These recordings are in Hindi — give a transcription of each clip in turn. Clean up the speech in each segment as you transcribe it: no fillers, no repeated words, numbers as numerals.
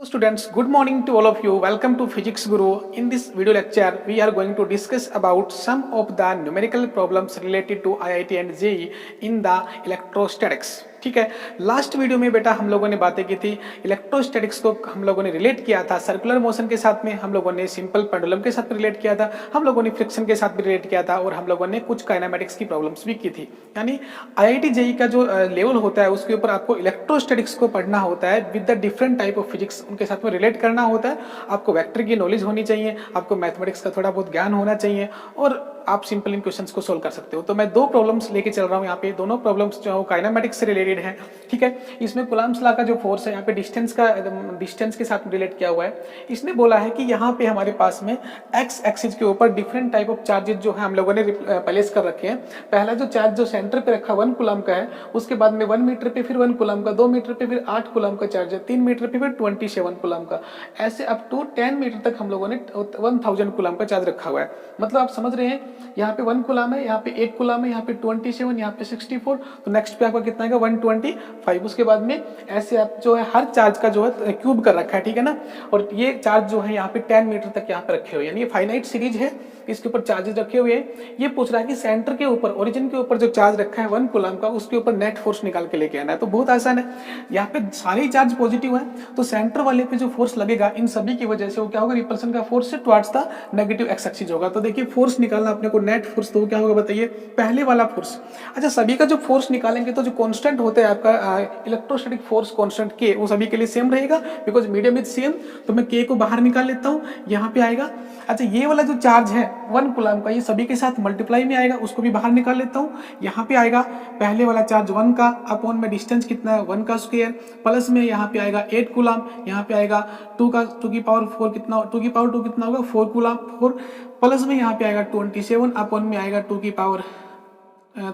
Students, good morning to all of you. Welcome to Physics Guru. In this video lecture, we are going to discuss about some of the numerical problems related to IIT and JEE in the electrostatics. ठीक है, लास्ट वीडियो में बेटा हम लोगों ने बातें की थी, इलेक्ट्रोस्टैटिक्स को हम लोगों ने रिलेट किया था सर्कुलर मोशन के साथ में, हम लोगों ने सिंपल पेंडुलम के साथ रिलेट किया था, हम लोगों ने फ्रिक्शन के साथ भी रिलेट किया था और हम लोगों ने कुछ काइनेमेटिक्स की प्रॉब्लम्स भी की थी। यानी IIT JEE का जो लेवल होता है उसके ऊपर आपको इलेक्ट्रोस्टैटिक्स को पढ़ना होता है with the different type of physics, उनके साथ में रिलेट करना होता है। आपको वेक्टर की नॉलेज होनी चाहिए, आपको मैथमेटिक्स का थोड़ा बहुत ज्ञान होना चाहिए और आप सिंपल इन क्वेश्चंस को सोल्व कर सकते हो। तो मैं दो प्रॉब्लम्स लेके चल रहा हूँ यहाँ पे, दोनों प्रॉब्लम्स जो है काइनेमेटिक्स से रिलेटेड है। ठीक है, इसमें कुलाम्स लॉ का जो फोर्स है यहाँ पे डिस्टेंस के साथ रिलेट किया हुआ है। इसने बोला है कि यहाँ पे हमारे पास में एक्स एक्सिस के ऊपर डिफरेंट टाइप ऑफ चार्जेस जो है हम लोगों ने प्लेस कर रखे हैं। पहला जो चार्ज जो सेंटर पे रखा 1 कूलम का है, उसके बाद में 1 मीटर पे फिर 1 कूलम का, 2 मीटर पे फिर 8 कूलम का चार्ज है, 3 मीटर पे फिर 27 कूलम का, ऐसे अप टू 10 मीटर तक हम लोगों ने 1000 कूलम का चार्ज रखा हुआ है। मतलब आप समझ रहे हैं, यहाँ पे 1 कूलम है, यहाँ पे 8 कूलम है, यहाँ पे 27, यहाँ पे 64, तो नेक्स्ट पे आपका कितना आएगा 125। उसके बाद में ऐसे आप जो है हर चार्ज का जो है क्यूब कर रखा है, ठीक है ना। और ये चार्ज जो है यहाँ पे 10 मीटर तक यहाँ पे रखे हुए, यानी ये फाइनाइट सीरीज है, इसके ऊपर चार्जेस रखे हुए हैं। ये पूछ रहा है कि सेंटर के ऊपर, ओरिजिन के ऊपर जो चार्ज रखा है 1 कूलम का, उसके ऊपर नेट फोर्स निकाल के लेके आना है। तो बहुत आसान है, यहाँ पे सारे ही चार्ज पॉजिटिव है, तो सेंटर वाले पे जो फोर्स लगेगा इन सभी की वजह से वो क्या होगा, रिपल्सन का फोर्स से towards the negative x axis होगा। तो देखिए फोर्स निकालना अपने को नेट फोर्स, तो क्या होगा बताइए, पहले वाला फोर्स। अच्छा, सभी का जो फोर्स निकालेंगे तो जो कांस्टेंट होता है आपका इलेक्ट्रोस्टैटिक फोर्स कांस्टेंट के, वो सभी के लिए सेम रहेगा बिकॉज मीडियम इज सेम। तो मैं के को बाहर निकाल लेता हूँ, यहाँ पे आएगा। अच्छा, ये वाला जो चार्ज है 1 कूलम का, ये सभी के साथ मल्टीप्लाई में आएगा, उसको भी बाहर निकाल लेता हूँ। यहाँ पे आएगा पहले वाला चार्ज 1 का, अपॉन में डिस्टेंस कितना है 1 का स्क्वायर, प्लस में यहाँ पे आएगा 8 कूलम, यहाँ पे आएगा 2 की पावर 4 कितना, 2 की पावर 2 कितना होगा 4 कूलम 4, प्लस में यहाँ पे आएगा 27, अपॉन में आएगा 2 की पावर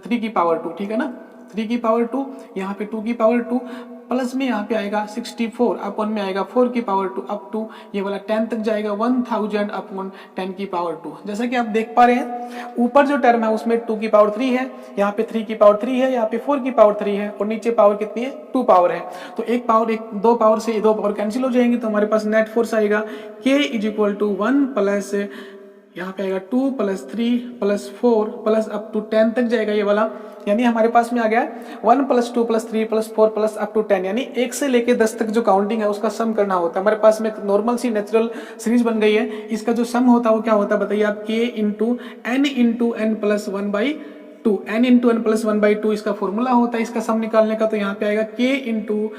3 की पावर 2, ठीक है ना, 3 की पावर 2, यहाँ पे 2 की पावर 2, प्लस में यहाँ पे आएगा 64, अपॉन में आएगा 4 की पावर 2, अप टू ये वाला 10 तक जाएगा 1000 अपॉन 10 की पावर 2। जैसा कि आप देख पा रहे हैं, ऊपर जो टर्म है उसमें 2 की पावर 3 है, यहाँ पे 3 की पावर 3 है, यहाँ पे 4 की पावर 3 है, और नीचे पावर कितनी है 2 पावर है। तो एक पावर 2 पावर से 2 पावर कैंसिल हो जाएंगे, तो हमारे पास नेट फोर्स आएगा K = 1 प्लस यहाँ पे आएगा 2 + 3 + 4 प्लस अप टू 10 तक जाएगा ये वाला। यानी हमारे पास में आ गया 1 + 2 + 3 + 4 प्लस अप टू 10, यानी 1 से लेके 10 तक जो काउंटिंग है उसका सम करना होता है। हमारे पास में एक नॉर्मल सी नेचुरल सीरीज बन गई है, इसका जो सम होता है वो क्या होता है बताइए आप, K × n × n + 1/2, n × n + 1/2 इसका फॉर्मूला होता है इसका सम निकालने का। तो यहाँ पे आएगा K ×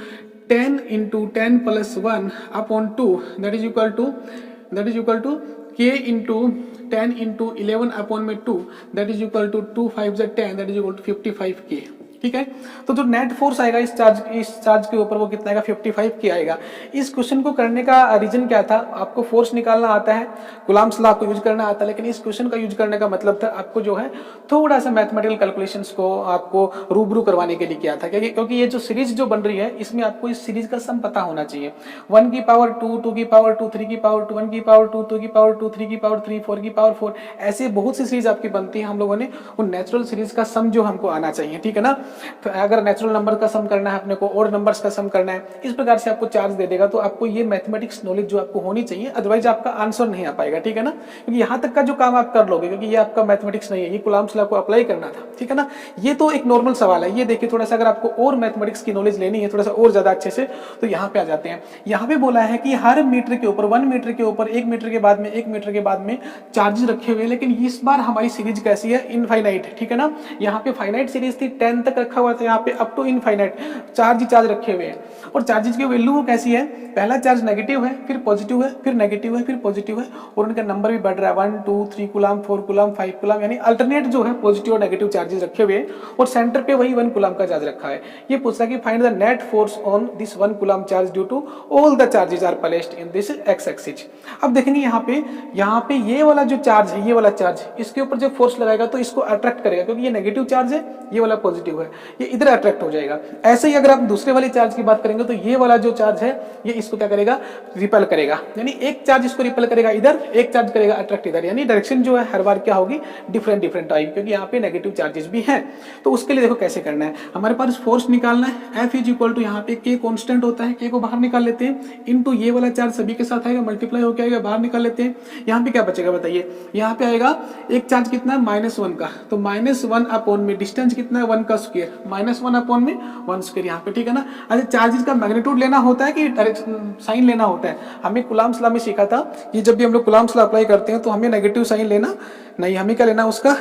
10 × 10 + 1 upon 2, that is equal to K × 10 × 11 upon में 2, that is equal to 2 × 5 = 10, that is equal to 55K। ठीक है, तो जो नेट फोर्स आएगा इस चार्ज के ऊपर वो कितना आएगा 55K आएगा। इस क्वेश्चन को करने का रीजन क्या था, आपको फोर्स निकालना आता है, कुलाम्स लॉ को यूज करना आता है, लेकिन इस क्वेश्चन का यूज करने का मतलब था आपको जो है थोड़ा सा मैथमेटिकल कैलकुलेशंस को आपको रूबरू करवाने के लिए किया था। क्योंकि ये जो सीरीज जो बन रही है इसमें आपको इस सीरीज का सम पता होना चाहिए। 1 की पावर 2, 2 की पावर 2, 3 की पावर 2, 1 की पावर 2, 2 की पावर 2, 3 की पावर 3, 4 की पावर 4, ऐसे बहुत सी सीरीज आपकी बनती है। हम लोगों ने उन नेचुरल सीरीज का सम जो हमको आना चाहिए, ठीक है ना। तो अगर नेचुरल नंबर का सम करना है अपने को, और नंबर्स का सम करना है, इस प्रकार से आपको चार्ज दे देगा, तो आपको ये मैथमेटिक्स नॉलेज जो आपको होनी चाहिए, अदरवाइज आपका आंसर नहीं आ पाएगा, ठीक है ना। क्योंकि यहाँ तक का जो काम आप कर लोगे, क्योंकि ये आपका मैथमेटिक्स नहीं है, ये कुलाम्स लॉ को अप्लाई करना था, ठीक है ना। ये तो एक नॉर्मल सवाल है, ये देखिए थोड़ा सा अगर आपको और मैथमेटिक्स की नॉलेज लेनी है थोड़ा सा और ज्यादा अच्छे से, तो यहाँ पे आ जाते हैं। यहाँ पे बोला है कि हर मीटर के ऊपर 1 मीटर के ऊपर 1 मीटर के बाद में 1 मीटर के बाद में चार्जेस रखे हुए, लेकिन इस बार हमारी सीरीज कैसी है, इनफाइनाइट, ठीक है ना। यहाँ पे फाइनाइट सीरीज थी, 10 तक रखा हुआ था, यहाँ पे अप टू इनफाइनाइट चार्ज रखे हुए हैं। और चार्जेस की वैल्यू कैसी है, पहला चार्ज नेगेटिव है, फिर पॉजिटिव है, फिर नेगेटिव है, फिर पॉजिटिव है, और उनका नंबर भी बढ़ रहा है 1 2 3 कूलम 4 कूलम 5 कूलम, यानी अल्टरनेट जो है पॉजिटिव और नेगेटिव चार्जेस रखे हुए हैं, और सेंटर पे वही 1 कूलम का चार्ज रखा है। ये पूछा कि find the net force on this 1 coulomb charge due to all the charges are placed in this X axis. अब देखेंगे यहाँ पे ये वाला जो चार्ज है, ये वाला चार्ज, इसके ऊपर जब फोर्स लगाएगा तो इसको अट्रैक्ट करेगा, क्योंकि ये नेगेटिव चार्ज है, ये वाला पॉजिटिव है, ये इधर अट्रैक्ट हो जाएगा। ऐसे ही अगर आप दूसरे वाले चार्ज की बात करेंगे तो ये वाला जो चार्ज है ये इसको क्या करेगा, रिपेल करेगा। यानी एक चार्ज इसको रिपेल करेगा इधर, एक चार्ज करेगा अट्रैक्ट इधर, यानी डायरेक्शन जो है हर बार क्या होगी, डिफरेंट डिफरेंट आएगी, क्योंकि यहाँ पे नेगेटिव चार्जेस भी हैं। तो उसके लिए देखो कैसे करना है, हमारे पास फोर्स निकालना है। F इज इक्वल टू यहाँ पे K कॉन्स्टेंट होता है, K को बाहर निकाल लेते हैं, इनटू ये वाला चार्ज सभी के साथ आएगा, मल्टीप्लाई होकर आएगा, बाहर निकाल लेते हैं। यहाँ पे क्या बचेगा बताइए, यहाँ पे आएगा एक चार्ज कितना है -1 का, तो -1 अपॉन में डिस्टेंस कितना है 1 का स्क्वायर, -1 अपॉन में 1 स्क्वायर यहाँ पे, ठीक है ना। अच्छा चार्जेस का मैग्नीट्यूड लेना होता है कि डायरेक्शन साइन लेना होता है, हमें कूलम्ब्स लॉ में सीखा था कि जब भी हम लोग कूलम्ब्स लॉ अप्लाई करते हैं तो हमें नेगेटिव साइन लेना नहीं, हमें क्या लेना, उसका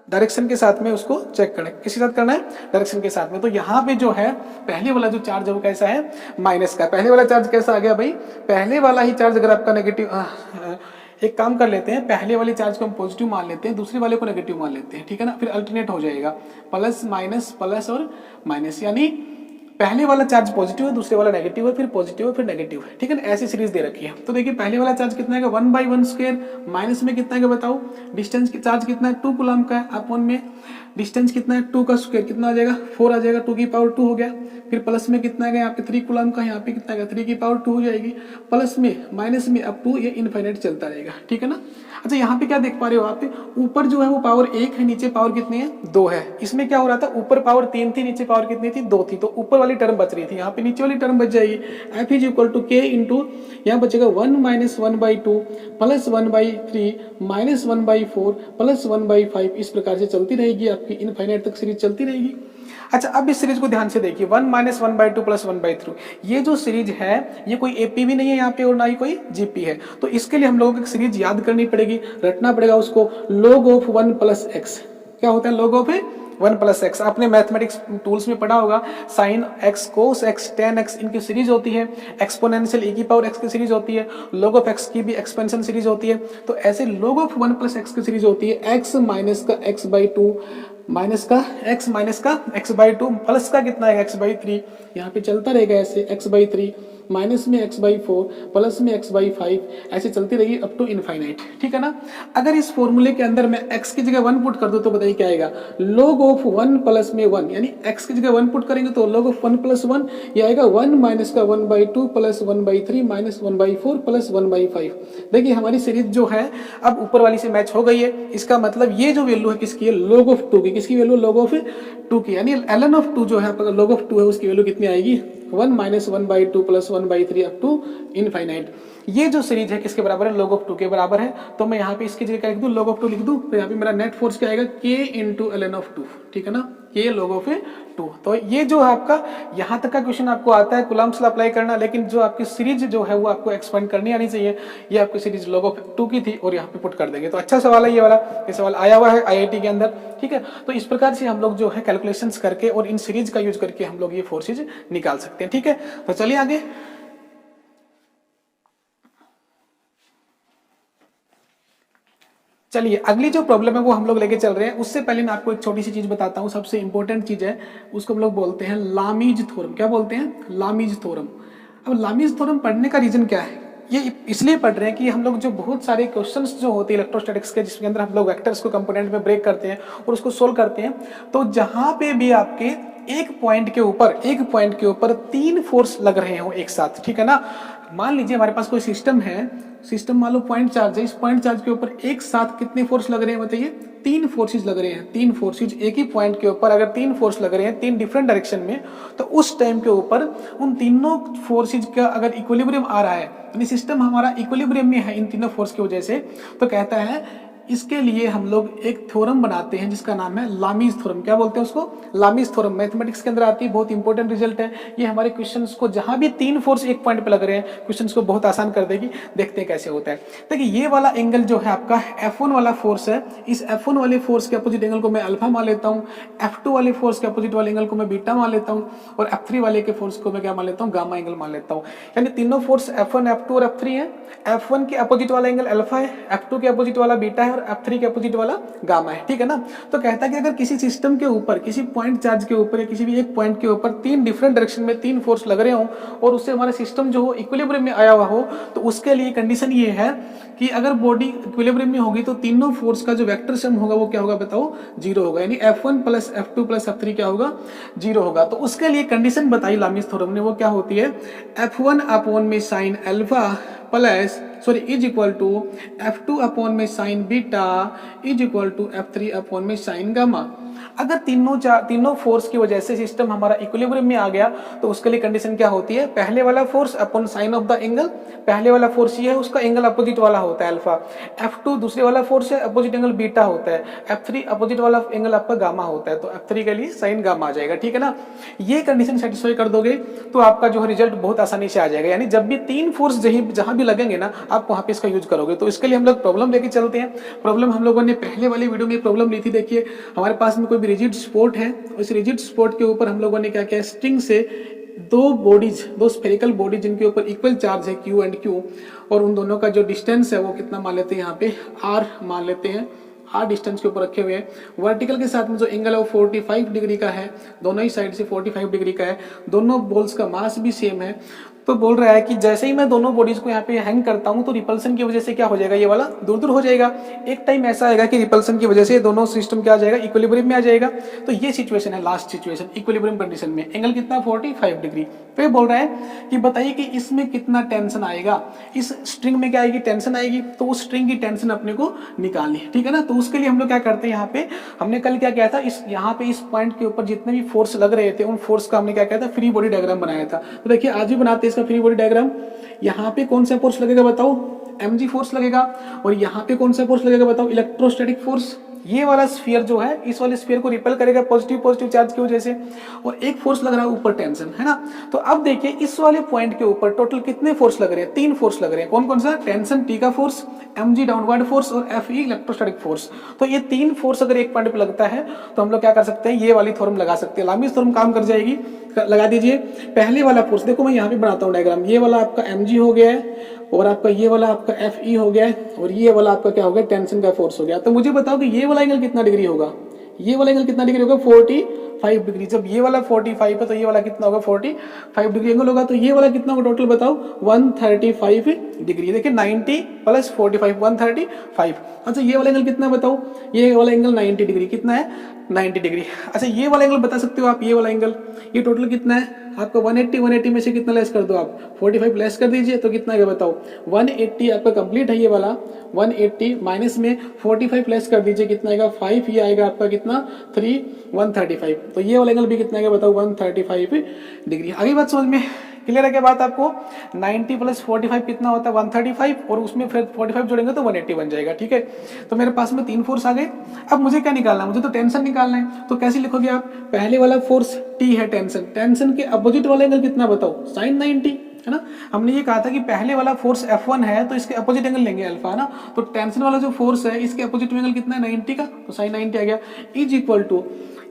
डायरेक्शन के साथ में उसको चेक करना है। किसके साथ करना है, डायरेक्शन के साथ में। तो यहाँ पे जो है पहले वाला जो चार्ज है वो कैसा है, माइनस का। पहले वाला चार्ज कैसा आ गया भाई, पहले वाला ही चार्ज अगर आपका नेगेटिव, एक काम कर लेते हैं, पहले वाले चार्ज को हम पॉजिटिव मान लेते हैं, दूसरे वाले को नेगेटिव मान लेते हैं, ठीक है ना, फिर अल्टरनेट हो जाएगा, प्लस माइनस प्लस और माइनस, यानी पहले वाला चार्ज पॉजिटिव है, दूसरे वाला नेगेटिव है, फिर पॉजिटिव है, फिर नेगेटिव है, ठीक है ना, ऐसी सीरीज दे रखी है। तो देखिए पहले वाला चार्ज कितना है 1/1 स्क्वायर, माइनस में कितना है बताओ, डिस्टेंस की चार्ज कितना है 2 कूलम्ब का है, अपॉन में डिस्टेंस कितना है 2 का स्क्वायर कितना आ जाएगा 4 आ जाएगा, 2 की पावर 2 हो गया, फिर प्लस में कितना है यहाँ पे 3 कूलम्ब का, यहाँ पे कितना है 3 की पावर 2 हो जाएगी, प्लस में माइनस में अप टू ये इनफाइनाइट चलता रहेगा, ठीक है ना। अच्छा यहाँ पे क्या देख पा रहे हो आप, ऊपर जो है वो पावर 1 है, नीचे पावर कितनी है 2 है। इसमें क्या हो रहा था, ऊपर पावर 3 थी, नीचे पावर कितनी थी 2 थी, तो ऊपर वाली टर्म बच रही थी, यहाँ पे नीचे वाली टर्म बच जाएगी। F is equal to K into यहाँ बचेगा 1 - 1/2 प्लस 1/3 माइनस 1/4 प्लस 1/5, इस प्रकार से चलती रहेगी आपकी, इनफाइनाइट तक सीरीज चलती रहेगी। अच्छा अब इस सीरीज को ध्यान से देखिए, 1 - 1/2 प्लस 1/3, ये जो सीरीज है ये कोई एपी भी नहीं है यहाँ पे और ना ही कोई जीपी है। तो इसके लिए हम लोगों को एक सीरीज याद करनी पड़ेगी, रटना पड़ेगा उसको, log ऑफ 1 + x। क्या होता है log ऑफ 1 + x, आपने मैथमेटिक्स टूल्स में पढ़ा होगा, sin x cos x tan x इनकी सीरीज होती है, एक्सपोनेंशियल e की पावर x की सीरीज होती है, log ऑफ x की भी एक्सपेंशन सीरीज होती है। तो ऐसे log ऑफ 1 + x की सीरीज होती है, x माइनस का x/2 माइनस का x/2 प्लस का कितना है x/3, यहाँ पे चलता रहेगा ऐसे x/3 माइनस में x/4 प्लस में x/5, ऐसे चलती रहेगी अप टू इनफाइनाइट, ठीक है ना। अगर इस फॉर्मूले के अंदर मैं x की जगह 1 पुट कर दूं तो बताइए क्या आएगा, log ऑफ 1 प्लस में 1, यानी x की जगह 1 पुट करेंगे तो log ऑफ 1 + 1 ये आएगा 1 माइनस का 1/2 प्लस 1/3 माइनस 1/4 प्लस 1/5। देखिए हमारी सीरीज जो है अब ऊपर वाली से मैच हो गई है, इसका मतलब ये जो वैल्यू है किसकी है, log ऑफ 2 की, किसकी वैल्यू log ऑफ 2 की, यानी ln ऑफ 2 जो है आपका log ऑफ 2 है उसकी वैल्यू कितनी आएगी 1 - 1/2 प्लस 1/3 अप टू इनफाइनाइट। ये जो सीरीज है किसके बराबर है, log ऑफ 2 के बराबर है। तो मैं यहाँ पे इसकी जगह क्या लिख दूं, log ऑफ 2 लिख दूं, तो यहाँ पे मेरा नेट फोर्स क्या आएगा K इंटू ln ऑफ 2, ठीक है ना, K log ऑफ 2। तो ये जो है आपका यहाँ तक का क्वेश्चन आपको आता है कूलम्ब्स लॉ अप्लाई करना, लेकिन जो आपकी सीरीज जो है वो आपको एक्सपेंड करनी आनी चाहिए। ये आपकी सीरीज log ऑफ 2 की थी और यहाँ पे पुट कर देंगे। तो अच्छा सवाल है ये वाला, ये सवाल आया हुआ है IIT के अंदर, ठीक है। तो इस प्रकार से हम लोग जो है कैलकुलेशंस करके और इन सीरीज का यूज करके हम लोग ये फोर्सेज निकाल सकते हैं, ठीक है। तो चलिए आगे, चलिए अगली जो प्रॉब्लम है वो हम लोग लेके चल रहे हैं। उससे पहले मैं आपको एक छोटी सी चीज बताता हूँ, सबसे इंपॉर्टेंट चीज है, उसको हम लोग बोलते हैं लामीज थ्योरम। क्या बोलते हैं, लामीज थ्योरम। अब लामीज थ्योरम पढ़ने का रीजन क्या है, ये इसलिए पढ़ रहे हैं कि हम लोग जो बहुत सारे क्वेश्चंस जो होते हैं इलेक्ट्रोस्टैटिक्स के, जिसके अंदर हम लोग वेक्टर्स को कंपोनेंट में ब्रेक करते हैं और उसको सोल्व करते हैं, तो जहां पे भी आपके एक पॉइंट के ऊपर 3 फोर्स लग रहे हो एक साथ, ठीक है ना। मान लीजिए हमारे पास कोई सिस्टम है, सिस्टम मान लो पॉइंट चार्ज है, इस पॉइंट चार्ज के ऊपर एक साथ कितने फोर्स लग रहे हैं बताइए, 3 फोर्सेज लग रहे हैं। 3 फोर्सेज एक ही पॉइंट के ऊपर अगर 3 फोर्स लग रहे हैं 3 डिफरेंट डायरेक्शन में, तो उस टाइम के ऊपर उन तीनों फोर्सेज का अगर इक्विलिब्रियम आ रहा है, यानी सिस्टम हमारा इक्विलिब्रियम में है इन तीनों फोर्स की वजह से, तो कहता है इसके लिए हम लोग एक थ्योरम बनाते हैं जिसका नाम है लामीज थ्योरम। क्या बोलते हैं उसको, लामीज थ्योरम। मैथमेटिक्स के अंदर आती है, बहुत इंपॉर्टेंट रिजल्ट है ये। हमारे क्वेश्चंस को जहां भी 3 फोर्स एक पॉइंट पे लग रहे हैं, क्वेश्चंस को बहुत आसान कर देगी। देखते हैं कैसे होता है। देखिए ये वाला एंगल जो है आपका F1 वाला फोर्स है, इस F1 वाले फोर्स के अपोजिट एंगल को मैं अल्फा मान लेता हूँ, F2 वाले फोर्स के अपोजिट वाले एंगल को मैं बीटा मान लेता हूँ, और F3 वाले के फोर्स को मैं क्या मान लेता हूँ, गामा एंगल मान लेता हूँ। यानी तीनों फोर्स F1, F2 और F3 है। F1 के अपोजिट वाला एंगल अल्फा है, F2 के अपोजिट वाला बीटा है और F3 के अपोजिट वाला गामा है, ठीक है ना। तो कहता है कि अगर किसी सिस्टम के ऊपर, किसी पॉइंट चार्ज के ऊपर या किसी भी एक पॉइंट के ऊपर 3 डिफरेंट डायरेक्शन में 3 फोर्स लग रहे हो और उससे हमारा सिस्टम जो हो इक्विलिब्रियम में आया हुआ हो, तो उसके लिए कंडीशन ये है कि अगर बॉडी इक्विलिब्रियम में होगी तो तीनों फोर्स का जो वेक्टर सम होगा वो क्या होगा बताओ, 0 होगा। यानी F1 plus F2 plus F3 क्या होगा, 0 होगा। तो उसके लिए कंडीशन बताई लामीस थ्योरम ने, वो क्या होती है, F1 अपॉन में sine alpha plus is equal to F2 upon में sine beta is equal to F3 upon में साइन गामा। अगर तीनों फोर्स की वजह से सिस्टम हमारा इक्विलिब्रियम में आ गया तो उसके लिए कंडीशन क्या होती है, पहले वाला force upon sine of the angle, पहले वाला फोर्स ये है उसका एंगल अपोजिट वाला होता है अल्फा, F2 दूसरे वाला फोर्स है अपोजिट एंगल बीटा होता है, F3 अपोजिट वाला एंगल आपका गामा होता है, तो F3 के लिए साइन गामा आ जाएगा, ठीक है ना। ये कंडीशन सेटिस्फाई कर दोगे तो आपका जो रिजल्ट बहुत आसानी से आ जाएगा। यानी जब भी 3 फोर्स जहां भी लगेंगे ना आप वहां पे इसका यूज करोगे। तो इसके लिए हम लोग प्रॉब्लम लेके चलते हैं। प्रॉब्लम हम लोगों ने पहले वाली वीडियो में प्रॉब्लम ली थी। देखिए हमारे पास में कोई भी रिजिड स्पोर्ट है, उस रिजिड स्पोर्ट के ऊपर हम लोगों ने क्या किया, स्ट्रिंग से दो स्फेरिकल बॉडीज जिनके ऊपर इक्वल चार्ज है Q एंड Q, और उन दोनों का जो डिस्टेंस है वो कितना मान लेते हैं, यहाँ पे R मान लेते हैं, R डिस्टेंस के ऊपर रखे हुए हैं। वर्टिकल के साथ में जो एंगल है वो 45 डिग्री का है, दोनों ही साइड से 45 डिग्री का है। दोनों बॉल्स का मास भी सेम है। तो बोल रहा है कि जैसे ही मैं दोनों बॉडीज को यहाँ पे हैंग करता हूँ तो रिपल्सन की वजह से क्या हो जाएगा, ये वाला दूर दूर हो जाएगा। एक टाइम ऐसा आएगा कि रिपल्सन की वजह से दोनों सिस्टम क्या आ जाएगा, इक्विलिब्रियम में आ जाएगा। तो ये सिचुएशन है, लास्ट सिचुएशन इक्विलिब्रियम कंडीशन में। एंगल कितना, 45 डिग्री। फिर बोल रहा है कि बताइए कि इसमें कितना टेंशन आएगा, इस स्ट्रिंग में क्या आएगी, टेंशन आएगी। तो उस स्ट्रिंग की टेंशन अपने को निकालनी है, ठीक है ना। तो उसके लिए हम लोग क्या करते हैं, यहाँ पे हमने कल क्या किया था, यहाँ पे इस पॉइंट के ऊपर जितने भी फोर्स लग रहे थे उन फोर्स का हमने क्या किया था, फ्री बॉडी डायग्राम बनाया था। तो देखिए आज भी बनाते हैं इसका फ्री बॉडी डायग्राम। यहाँ पे कौन सा फोर्स लगेगा बताओ, mg फोर्स लगेगा। और यहाँ पे कौन सा फोर्स लगेगा बताओ, इलेक्ट्रोस्टैटिक फोर्स। ये वाला स्फीयर जो है इस वाले स्फीयर को रिपेल करेगा पॉजिटिव चार्ज की वजह से, और एक फोर्स लग रहा है ऊपर, टेंशन है ना। तो अब देखिए इस वाले पॉइंट के ऊपर टोटल कितने फोर्स लग रहे हैं, 3 फोर्स लग रहे हैं। कौन कौन सा, टेंशन T का फोर्स, mg डाउनवर्ड फोर्स और Fe इलेक्ट्रोस्टैटिक फोर्स। तो ये 3 फोर्स अगर एक पॉइंट पे लगता है तो हम लोग क्या कर सकते हैं, ये वाली थ्योरम लगा सकते हैं। लामीस थ्योरम काम कर जाएगी, लगा दीजिए। पहले वाला फोर्स देखो, मैं यहाँ पे बनाता हूँ डायग्राम। ये वाला आपका mg हो गया है, और आपका ये वाला आपका Fe हो गया है, और ये वाला आपका क्या हो गया, टेंशन का फोर्स हो गया। तो मुझे बताओ कि ये वाला एंगल कितना डिग्री होगा, ये वाला एंगल कितना डिग्री होगा, 45 डिग्री। जब ये वाला 45 है तो ये वाला कितना होगा, 45 डिग्री एंगल होगा। तो ये वाला कितना होगा टोटल बताओ, 135 डिग्री। देखिए 90 प्लस 45 135। अच्छा ये वाला एंगल कितना बताओ, ये वाला एंगल 90 डिग्री, कितना है, 90 डिग्री। अच्छा ये वाला एंगल बता सकते हो आप, ये वाला एंगल, ये टोटल कितना है आपका, 180 में से कितना लेस कर दो आप, 45 लेस कर दीजिए तो कितना है बताओ, 180 आपका कंप्लीट है ये वाला। 180 माइनस में 45 लेस कर दीजिए, कितना आएगा 5, ये आएगा आपका कितना 3, 135। तो ये वाला एंगल भी कितना आएगा बताओ, 135 डिग्री। आगे बात समझ में क्लियर है क्या बात आपको। 90 प्लस 45 कितना होता है, 135, और उसमें फिर 45 जोड़ेंगे तो 180 बन जाएगा, ठीक है। तो मेरे पास में 3 फोर्स आ गए। अब मुझे क्या निकालना है, मुझे तो टेंशन निकालना है। तो कैसे लिखोगे आप, पहले वाला फोर्स T है टेंशन, टेंशन के अपोजिट वाला एंगल कितना बताओ, साइन 90 है ना। हमने ये कहा था कि पहले वाला फोर्स F1 है तो इसके अपोजिट एंगल लेंगे अल्फा, है ना। तो टेंशन वाला जो फोर्स है इसके अपोजिट एंगल कितना है, 90 का, तो साइन 90 आ गया। इज इक्वल टू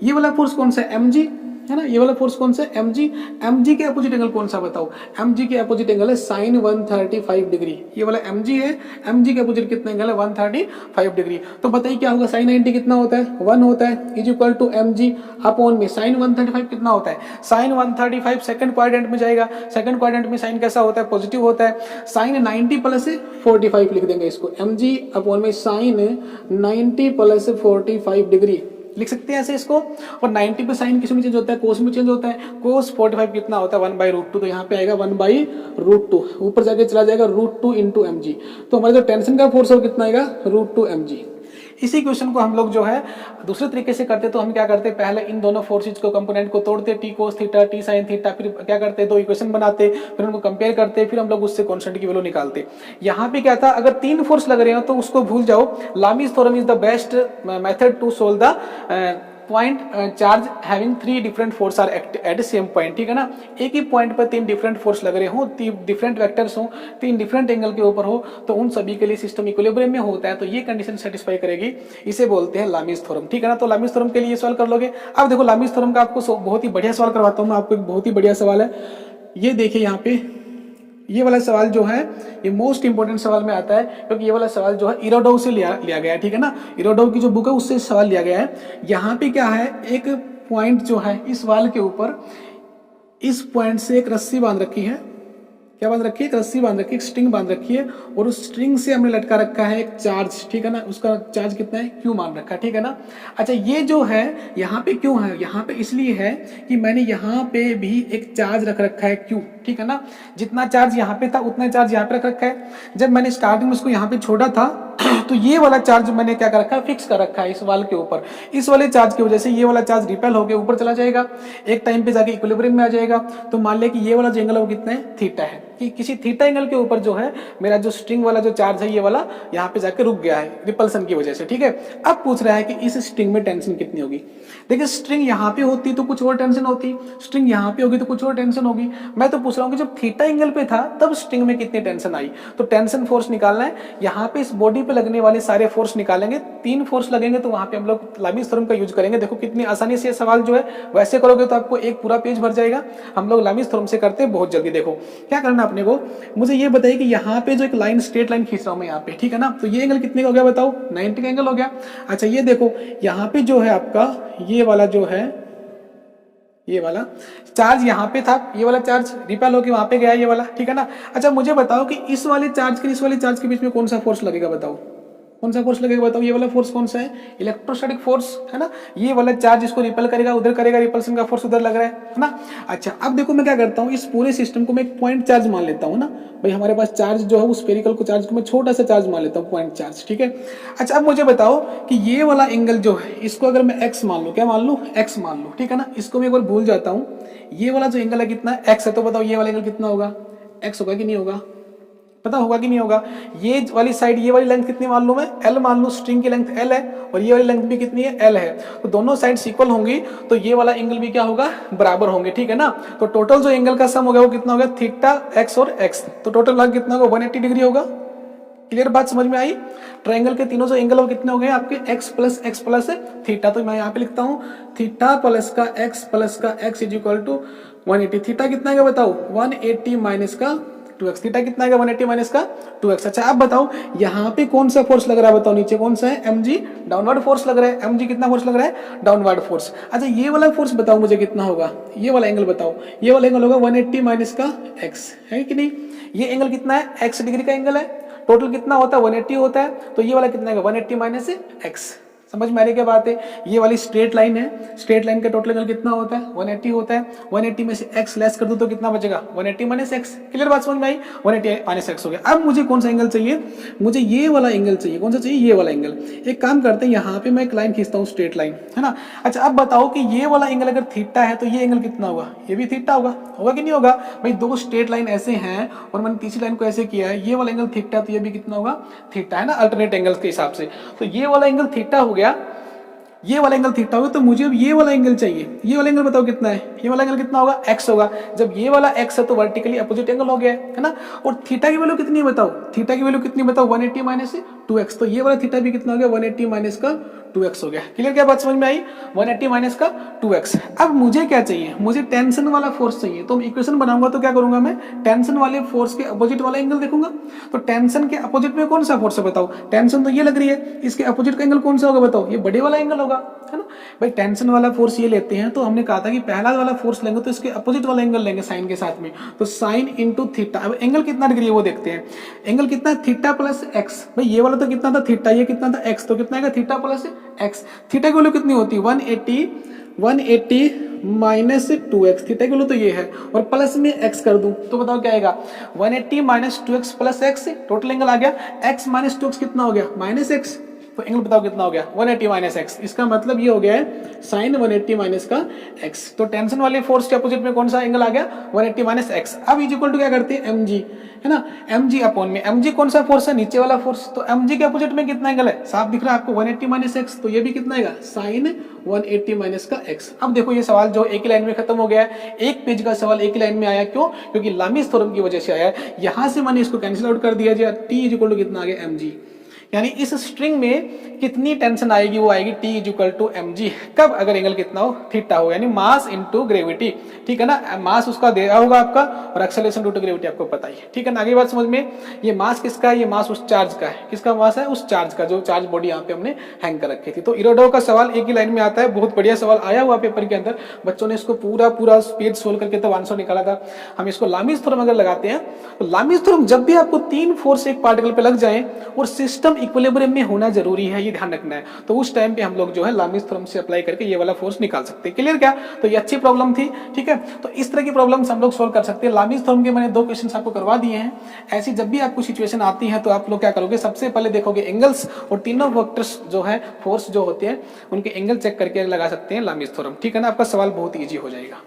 ये वाला फोर्स कौन सा है, mg है ना। ये वाला फोर्स कौन सा है, mg के अपोजिट एंगल कौन सा बताओ, mg के अपोजिट एंगल है साइन 135 डिग्री। ये वाला mg है, mg के अपोजिट कितना एंगल है, 135 डिग्री। तो बताइए क्या होगा, साइन 90 कितना होता है, 1 होता है, is equal to mg upon में साइन 135 कितना होता है, साइन 135 सेकंड क्वाड्रेंट में जाएगा। सेकंड क्वाड्रेंट में साइन कैसा होता है, पॉजिटिव होता है। साइन 90 प्लस 45 लिख देंगे इसको, mg अपॉन में साइन 90 प्लस 45 डिग्री लिख सकते हैं ऐसे इसको। और 90 पे साइन किस में चेंज होता है, कोस में चेंज होता है। कोस 45 कितना होता है, 1/√2। तो यहाँ पे आएगा 1/√2, ऊपर जाके चला जाएगा √2 इंटू mg। तो हमारा जो टेंशन का फोर्स है वो कितना आएगा, √2 mg। इसी क्वेश्चन को हम लोग जो है दूसरे तरीके से करते, तो हम क्या करते, पहले इन दोनों फोर्सेज को कंपोनेंट को तोड़ते, T cos theta T sine theta, फिर क्या करते, 2 इक्वेशन बनाते, फिर उनको कंपेयर करते, फिर हम लोग उससे कांस्टेंट की वैल्यू निकालते। यहाँ पे क्या था, अगर 3 फोर्स लग रहे हो तो उसको भूल जाओ। Lami's theorem is the best method to solve the point charge having 3 different force are at same point, ठीक है ना। एक ही पॉइंट पर 3 डिफरेंट फोर्स लग रहे हो, 3 डिफरेंट वेक्टर्स हो, 3 डिफरेंट एंगल के ऊपर हो, तो उन सभी के लिए सिस्टम इक्विलिब्रियम में होता है। तो ये कंडीशन सेटिस्फाई करेगी, इसे बोलते हैं लामीस थ्योरम, ठीक है ना। तो लामीस थ्योरम के लिए सवाल कर लोगे। अब देखो लामीस थ्योरम का आपको बहुत ही बढ़िया सवाल करवाता हूँ मैं आपको, एक बहुत ही बढ़िया सवाल है। ये देखिए यहाँ पे ये वाला सवाल जो है ये मोस्ट इंपोर्टेंट सवाल में आता है, क्योंकि ये वाला सवाल जो है इरोडोव से लिया गया है, ठीक है ना। इरोडोव की जो बुक है उससे सवाल लिया गया है। यहाँ पे क्या है, एक पॉइंट जो है इस वाल के ऊपर, इस पॉइंट से एक रस्सी बांध रखी है। क्या बांध रखी है? एक रस्सी बांध रखी है, एक स्ट्रिंग बांध रखी है, और उस स्ट्रिंग से हमने लटका रखा है एक चार्ज, ठीक है ना। उसका चार्ज कितना है? क्यू मान रखा है, ठीक है ना। अच्छा, ये जो है यहाँ पे क्यों है? यहाँ पे इसलिए है कि मैंने यहाँ पे भी एक चार्ज रख रखा है क्यू, ठीक है ना। जितना चार्ज यहाँ पे था उतना चार्ज यहाँ पे रख रखा है। जब मैंने स्टार्टिंग में उसको यहाँ पे छोड़ा था तो ये वाला चार्ज मैंने क्या कर रखा है? फिक्स कर रखा है इस वाल के ऊपर। इस वाले चार्ज की वजह से ये वाला चार्ज रिपेल होकर ऊपर चला जाएगा, एक टाइम पे जाके इक्विलिब्रियम में आ जाएगा। तो मान लिया कि ये वाला जो एंगल है वो कितना है? थीटा है। कि किसी थीटा एंगल के ऊपर जो है मेरा जो स्ट्रिंग वाला जो चार्ज है ये वाला यहाँ पे जाके रुक गया है रिपल्सन की वजह से, ठीक है। अब पूछ रहा है कि इस स्ट्रिंग में टेंशन कितनी होगी। देखिए, स्ट्रिंग यहाँ पे होती तो कुछ और टेंशन होती, स्ट्रिंग यहाँ पे होगी तो कुछ और टेंशन होगी। मैं तो पूछ रहा हूँ कि जब थीटा एंगल पे था तब स्ट्रिंग में कितनी टेंशन आई। तो टेंशन फोर्स निकालना है, यहाँ पे इस बॉडी पे लगने वाले सारे फोर्स निकालेंगे। 3 फोर्स लगेंगे तो वहां पे हम लोग लामीज थ्योरम का यूज करेंगे। देखो कितनी आसानी से ये सवाल जो है, वैसे करोगे तो आपको एक पूरा पेज भर जाएगा। हम लोग लामीज थ्योरम से करते हैं बहुत जल्दी। देखो क्या करना अपने को, मुझे ये बताइए कि यहाँ पे जो एक लाइन, स्ट्रेट लाइन खींच रहा हूं मैं यहाँ पे, ठीक है ना। तो ये एंगल कितने का हो गया बताओ? 90 का एंगल हो गया। अच्छा, ये देखो यहाँ पे जो है आपका ये वाला जो है, ये वाला चार्ज यहाँ पे था, ये वाला चार्ज रिपेल होके वहां पे गया ये वाला, ठीक है ना। अच्छा, मुझे बताओ कि इस वाले चार्ज के इस वाले चार्ज के बीच में कौन सा फोर्स लगेगा? बताओ कौन सा फोर्स लगेगा? बताओ। ये वाला फोर्स कौन सा है? इलेक्ट्रोस्टैटिक फोर्स, है ना। ये वाला चार्ज इसको रिपेल करेगा, उधर करेगा, रिपल्सन का फोर्स उधर लग रहा है ना। अच्छा, अब देखो मैं क्या करता हूँ, इस पूरे सिस्टम को मैं एक पॉइंट चार्ज मान लेता हूँ ना। भाई हमारे पास चार्ज जो है उस स्फेरिकल को चार्ज को मैं छोटा सा चार्ज मान लेता हूँ, पॉइंट चार्ज, ठीक है। अच्छा, अब मुझे बताओ कि ये वाला एंगल जो है इसको अगर मैं एक्स मान लूँ, क्या मान लूँ? एक्स मान लूँ, ठीक है ना। इसको मैं एक बार भूल जाता हूँ, ये वाला जो एंगल है कितना? एक्स है। तो बताओ ये वाला एंगल कितना होगा? एक्स होगा कि नहीं होगा? पता होगा कि नहीं होगा? ये वाली साइड, ये वाली लेंथ कितनी मान लूं मैं? एल मान लूं। स्ट्रिंग की लेंथ एल है और ये वाली लेंथ भी कितनी है? एल है। तो दोनों साइड्स इक्वल होंगी तो ये वाला एंगल भी क्या होगा? बराबर होंगे, ठीक है ना। तो टोटल जो एंगल का सम होगा वो कितना होगा? थीटा एक्स और एक्स। तो टोटल लग कितना होगा? 180 डिग्री होगा। क्लियर बात समझ में आई? ट्रायंगल के तीनों जो एंगल हो कितने हो गए आपके? X plus theta. तो मैं यहाँ पे लिखता हूँ थीटा प्लस का X is equal to 180। Theta कितना है बताओ? 180 माइनस का 2x। थीटा कितना है? 180 माइनस का 2x। अच्छा, अब बताओ यहाँ पे कौन सा फोर्स लग रहा है? बताओ नीचे कौन सा है? mg, डाउनवर्ड फोर्स लग रहा है। mg कितना फोर्स लग रहा है? Downward force. अच्छा, ये वाला फोर्स बताओ मुझे कितना होगा? ये वाला एंगल बताओ। ये वाला एंगल होगा 180 माइनस का x, है कि नहीं? ये एंगल कितना है? x डिग्री का एंगल है। टोटल कितना होता है? 180 होता है। तो ये वाला कितना है? 180 माइनस x। समझ में आ रही क्या बात है? ये वाली स्ट्रेट लाइन है, स्ट्रेट लाइन का टोटल एंगल कितना होता है? 180 होता है। 180 में से x लेस कर दो तो कितना बचेगा? 180 माइनस x। क्लियर बात समझ में आई? 180 माइनस x हो गया। अब मुझे कौन सा एंगल चाहिए? मुझे ये वाला एंगल चाहिए। कौन सा चाहिए? ये वाला एंगल। एक काम करते हैं, यहाँ पे मैं एक लाइन खींचता हूँ, स्ट्रेट लाइन, है ना। अच्छा, अब बताओ कि ये वाला एंगल अगर थीटा है तो ये एंगल कितना होगा? ये भी थीटा होगा। होगा कि नहीं होगा? भाई दो स्ट्रेट लाइन ऐसे हैं और मैंने तीसरी लाइन को ऐसे किया है, ये वाला एंगल थीटा तो ये भी कितना होगा? थीटा, है ना, अल्टरनेट एंगल्स के हिसाब से। तो ये वाला एंगल थीटा हो गया, ये वाला एंगल थीटा होगा। तो मुझे अब ये वाला एंगल चाहिए। ये वाला एंगल बताओ कितना है? ये वाला एंगल कितना होगा? x होगा। जब ये वाला x है तो वर्टिकली अपोजिट एंगल हो गया है ना। और थीटा की वैल्यू कितनी है बताओ? थीटा की वैल्यू कितनी बताओ? 180 माइनस 2x। तो ये वाला थीटा भी कितना हो गया? 180 माइनस का 2x हो गया। क्लियर क्या बात समझ में आई? 180 माइनस का 2x। अब मुझे क्या चाहिए? मुझे टेंशन वाला फोर्स चाहिए। तो इक्वेशन बनाऊंगा तो क्या करूंगा मैं? टेंशन वाले फोर्स के अपोजिट वाला एंगल देखूंगा। तो टेंशन के अपोजिट में कौन सा फोर्स है बताओ? टेंशन तो ये लग रही है, इसके अपोजिट का एंगल कौन सा होगा बताओ? ये बड़े वाला एंगल होगा, है ना। भाई टेंशन वाला फोर्स ये लेते हैं तो हमने कहा था कि पहला वाला फोर्स लेंगे तो इसके अपोजिट वाला एंगल लेंगे साइन के साथ में। तो साइन इंटू थीटा। अब एंगल कितना डिग्री है वो देखते हैं। एंगल कितना है? Theta plus x. भाई ये वाला तो कितना था? थीटा। ये कितना था? एक्स। तो कितना आएगा? Theta plus x. थीटा की वैल्यू कितनी होती है? 180 माइनस 2x। थीटा की वैल्यू तो ये है और प्लस में x कर दूं तो बताओ क्या आएगा? 180 minus 2x plus x। Total angle आ गया x माइनस 2x कितना हो गया? Minus x। तो एंगल बताओ कितना हो गया? 180 माइनस एक्स। इसका मतलब ये हो गया है साइन 180 माइनस का एक्स। तो टेंशन वाले फोर्स के अपोजिट में कौन सा एंगल आ गया? 180 माइनस एक्स। अब इज इक्वल टू क्या करते हैं? mg, है ना। mg अपॉन में mg कौन सा फोर्स है? नीचे वाला फोर्स। तो mg के अपोजिट में कितना एंगल है? साफ दिख रहा है आपको, 180 माइनस एक्स। तो ये भी कितना आएगा? साइन 180 माइनस का एक्स। अब देखो ये सवाल जो एक ही लाइन में खत्म हो गया है। एक पेज का सवाल एक ही लाइन में आया। क्यों? क्योंकि लामीज थ्योरम की वजह से आया है। यहां से मैंने इसको कैंसिल आउट कर दिया। टी इज इक्वल टू कितना आ गया? mg। यानी इस स्ट्रिंग में कितनी टेंशन आएगी, वो आएगी T इक्वल टू mg, कब, अगर एंगल कितना हो, थीटा हो, यानी मास इनटू ग्रेविटी, ठीक है ना। मास उसका दिया होगा आपका और एक्सेलरेशन टू ग्रेविटी आपको पता ही है, ठीक है ना। आगे बात समझ में, ये मास किसका है, ये मास उस चार्ज का है, किसका मास है, उस चार्ज का, जो चार्ज बॉडी यहाँ पे हमने हैंग कर रखी थी। तो इरोडो का सवाल एक ही लाइन में आता है, बहुत बढ़िया सवाल आया हुआ पेपर के अंदर, बच्चों ने इसको पूरा पेज सोल्व करके तब आंसर निकाला था। हम इसको लामीज थ्योरम अगर लगाते हैं तो लामीज थ्योरम जब भी आपको 3 फोर्स एक पार्टिकल पे लग जाए और सिस्टम इक्विलिब्रियम में होना जरूरी है, ये ध्यान रखना है, तो उस टाइम पे हम लोग जो है लामीज थ्योरम से अप्लाई करके ये वाला फोर्स निकाल सकते हैं। क्लियर क्या, तो ये अच्छी प्रॉब्लम थी, ठीक है। तो इस तरह की प्रॉब्लम्स हम लोग सोल्व कर सकते हैं। लामीज थ्योरम के मैंने 2 क्वेश्चन आपको करवा दिए हैं। ऐसी जब भी आपको सिचुएशन आती है तो आप लोग क्या करोगे, सबसे पहले देखोगे एंगल्स और तीनों वेक्टर्स जो है फोर्स जो होते हैं उनके एंगल चेक करके लगा सकते हैं लामीज थ्योरम, ठीक है ना। आपका सवाल बहुत ईजी हो जाएगा।